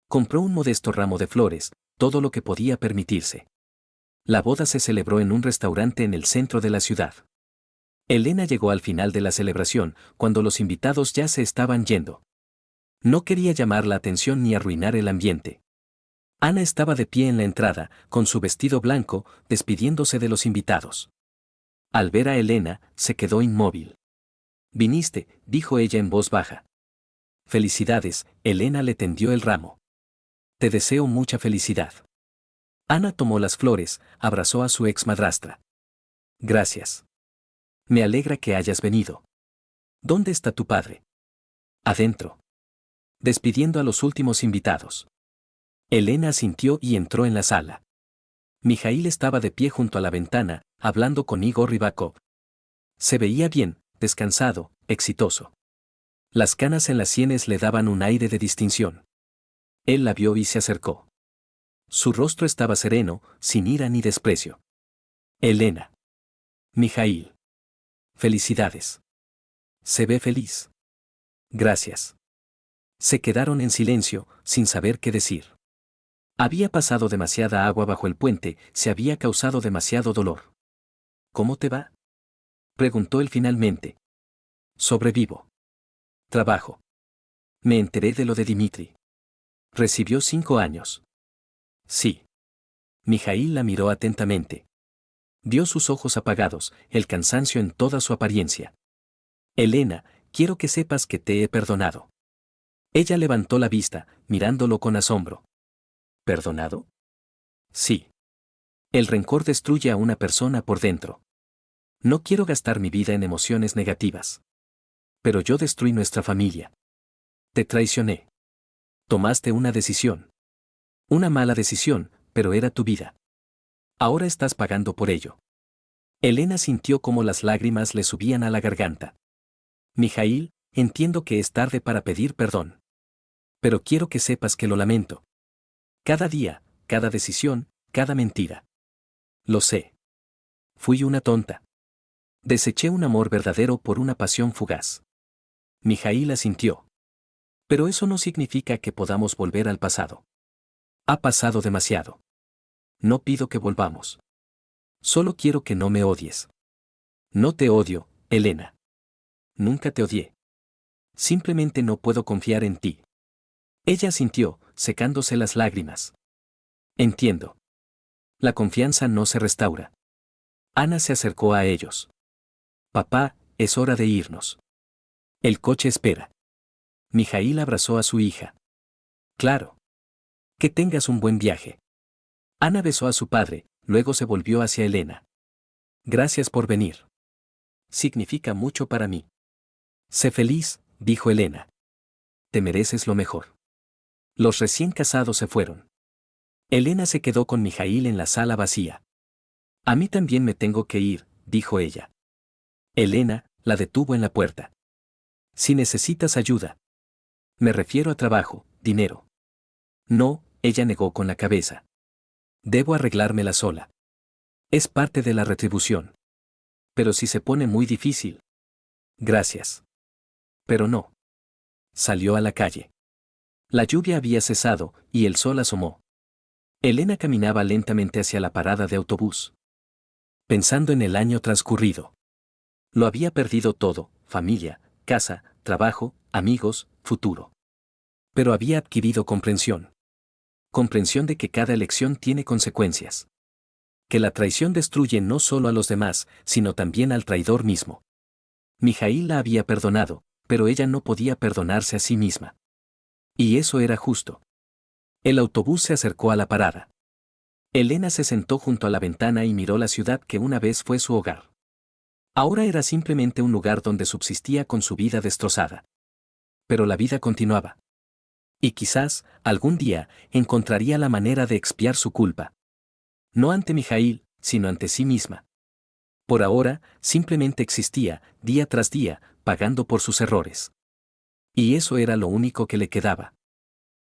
Compró un modesto ramo de flores, todo lo que podía permitirse. La boda se celebró en un restaurante en el centro de la ciudad. Elena llegó al final de la celebración, cuando los invitados ya se estaban yendo. No quería llamar la atención ni arruinar el ambiente. Ana estaba de pie en la entrada, con su vestido blanco, despidiéndose de los invitados. Al ver a Elena, se quedó inmóvil. «Viniste», dijo ella en voz baja. «Felicidades», Elena le tendió el ramo. «Te deseo mucha felicidad». Ana tomó las flores, abrazó a su ex madrastra. «Gracias. Me alegra que hayas venido. ¿Dónde está tu padre?» «Adentro». Despidiendo a los últimos invitados. Elena asintió y entró en la sala. Mijaíl estaba de pie junto a la ventana, hablando con Igor Rybakov. Se veía bien, descansado, exitoso. Las canas en las sienes le daban un aire de distinción. Él la vio y se acercó. Su rostro estaba sereno, sin ira ni desprecio. «Elena». «Mijaíl. Felicidades. Se ve feliz». «Gracias». Se quedaron en silencio, sin saber qué decir. Había pasado demasiada agua bajo el puente, se había causado demasiado dolor. «¿Cómo te va?», preguntó él finalmente. «Sobrevivo. Trabajo. Me enteré de lo de Dimitri. Recibió 5 años». «Sí». Mijaíl la miró atentamente. Vio sus ojos apagados, el cansancio en toda su apariencia. «Elena, quiero que sepas que te he perdonado». Ella levantó la vista, mirándolo con asombro. «¿Perdonado?». «Sí. El rencor destruye a una persona por dentro. No quiero gastar mi vida en emociones negativas. Pero yo destruí nuestra familia. Te traicioné. Tomaste una decisión. Una mala decisión, pero era tu vida. Ahora estás pagando por ello». Elena sintió como las lágrimas le subían a la garganta. «Mijaíl, entiendo que es tarde para pedir perdón. Pero quiero que sepas que lo lamento. Cada día, cada decisión, cada mentira. Lo sé. Fui una tonta. Deseché un amor verdadero por una pasión fugaz». Mijaíl asintió. «Pero eso no significa que podamos volver al pasado. Ha pasado demasiado. No pido que volvamos. Solo quiero que no me odies». «No te odio, Elena. Nunca te odié. Simplemente no puedo confiar en ti». Ella asintió, secándose las lágrimas. «Entiendo. La confianza no se restaura». Ana se acercó a ellos. «Papá, es hora de irnos. El coche espera». Mijaíl abrazó a su hija. «Claro. Que tengas un buen viaje». Ana besó a su padre, luego se volvió hacia Elena. «Gracias por venir. Significa mucho para mí». «Sé feliz», dijo Elena. «Te mereces lo mejor». Los recién casados se fueron. Elena se quedó con Mijaíl en la sala vacía. A mí también me tengo que ir, dijo ella. Elena la detuvo en la puerta. Si necesitas ayuda. Me refiero a trabajo, dinero. No, ella negó con la cabeza. Debo arreglármela sola. Es parte de la retribución. Pero si se pone muy difícil. Gracias. Pero no. Salió a la calle. La lluvia había cesado, y el sol asomó. Elena caminaba lentamente hacia la parada de autobús. Pensando en el año transcurrido. Lo había perdido todo: familia, casa, trabajo, amigos, futuro. Pero había adquirido comprensión. Comprensión de que cada elección tiene consecuencias. Que la traición destruye no solo a los demás, sino también al traidor mismo. Mijaíl la había perdonado, pero ella no podía perdonarse a sí misma. Y eso era justo. El autobús se acercó a la parada. Elena se sentó junto a la ventana y miró la ciudad que una vez fue su hogar. Ahora era simplemente un lugar donde subsistía con su vida destrozada. Pero la vida continuaba. Y quizás, algún día, encontraría la manera de expiar su culpa. No ante Mijaíl, sino ante sí misma. Por ahora, simplemente existía, día tras día, pagando por sus errores. Y eso era lo único que le quedaba.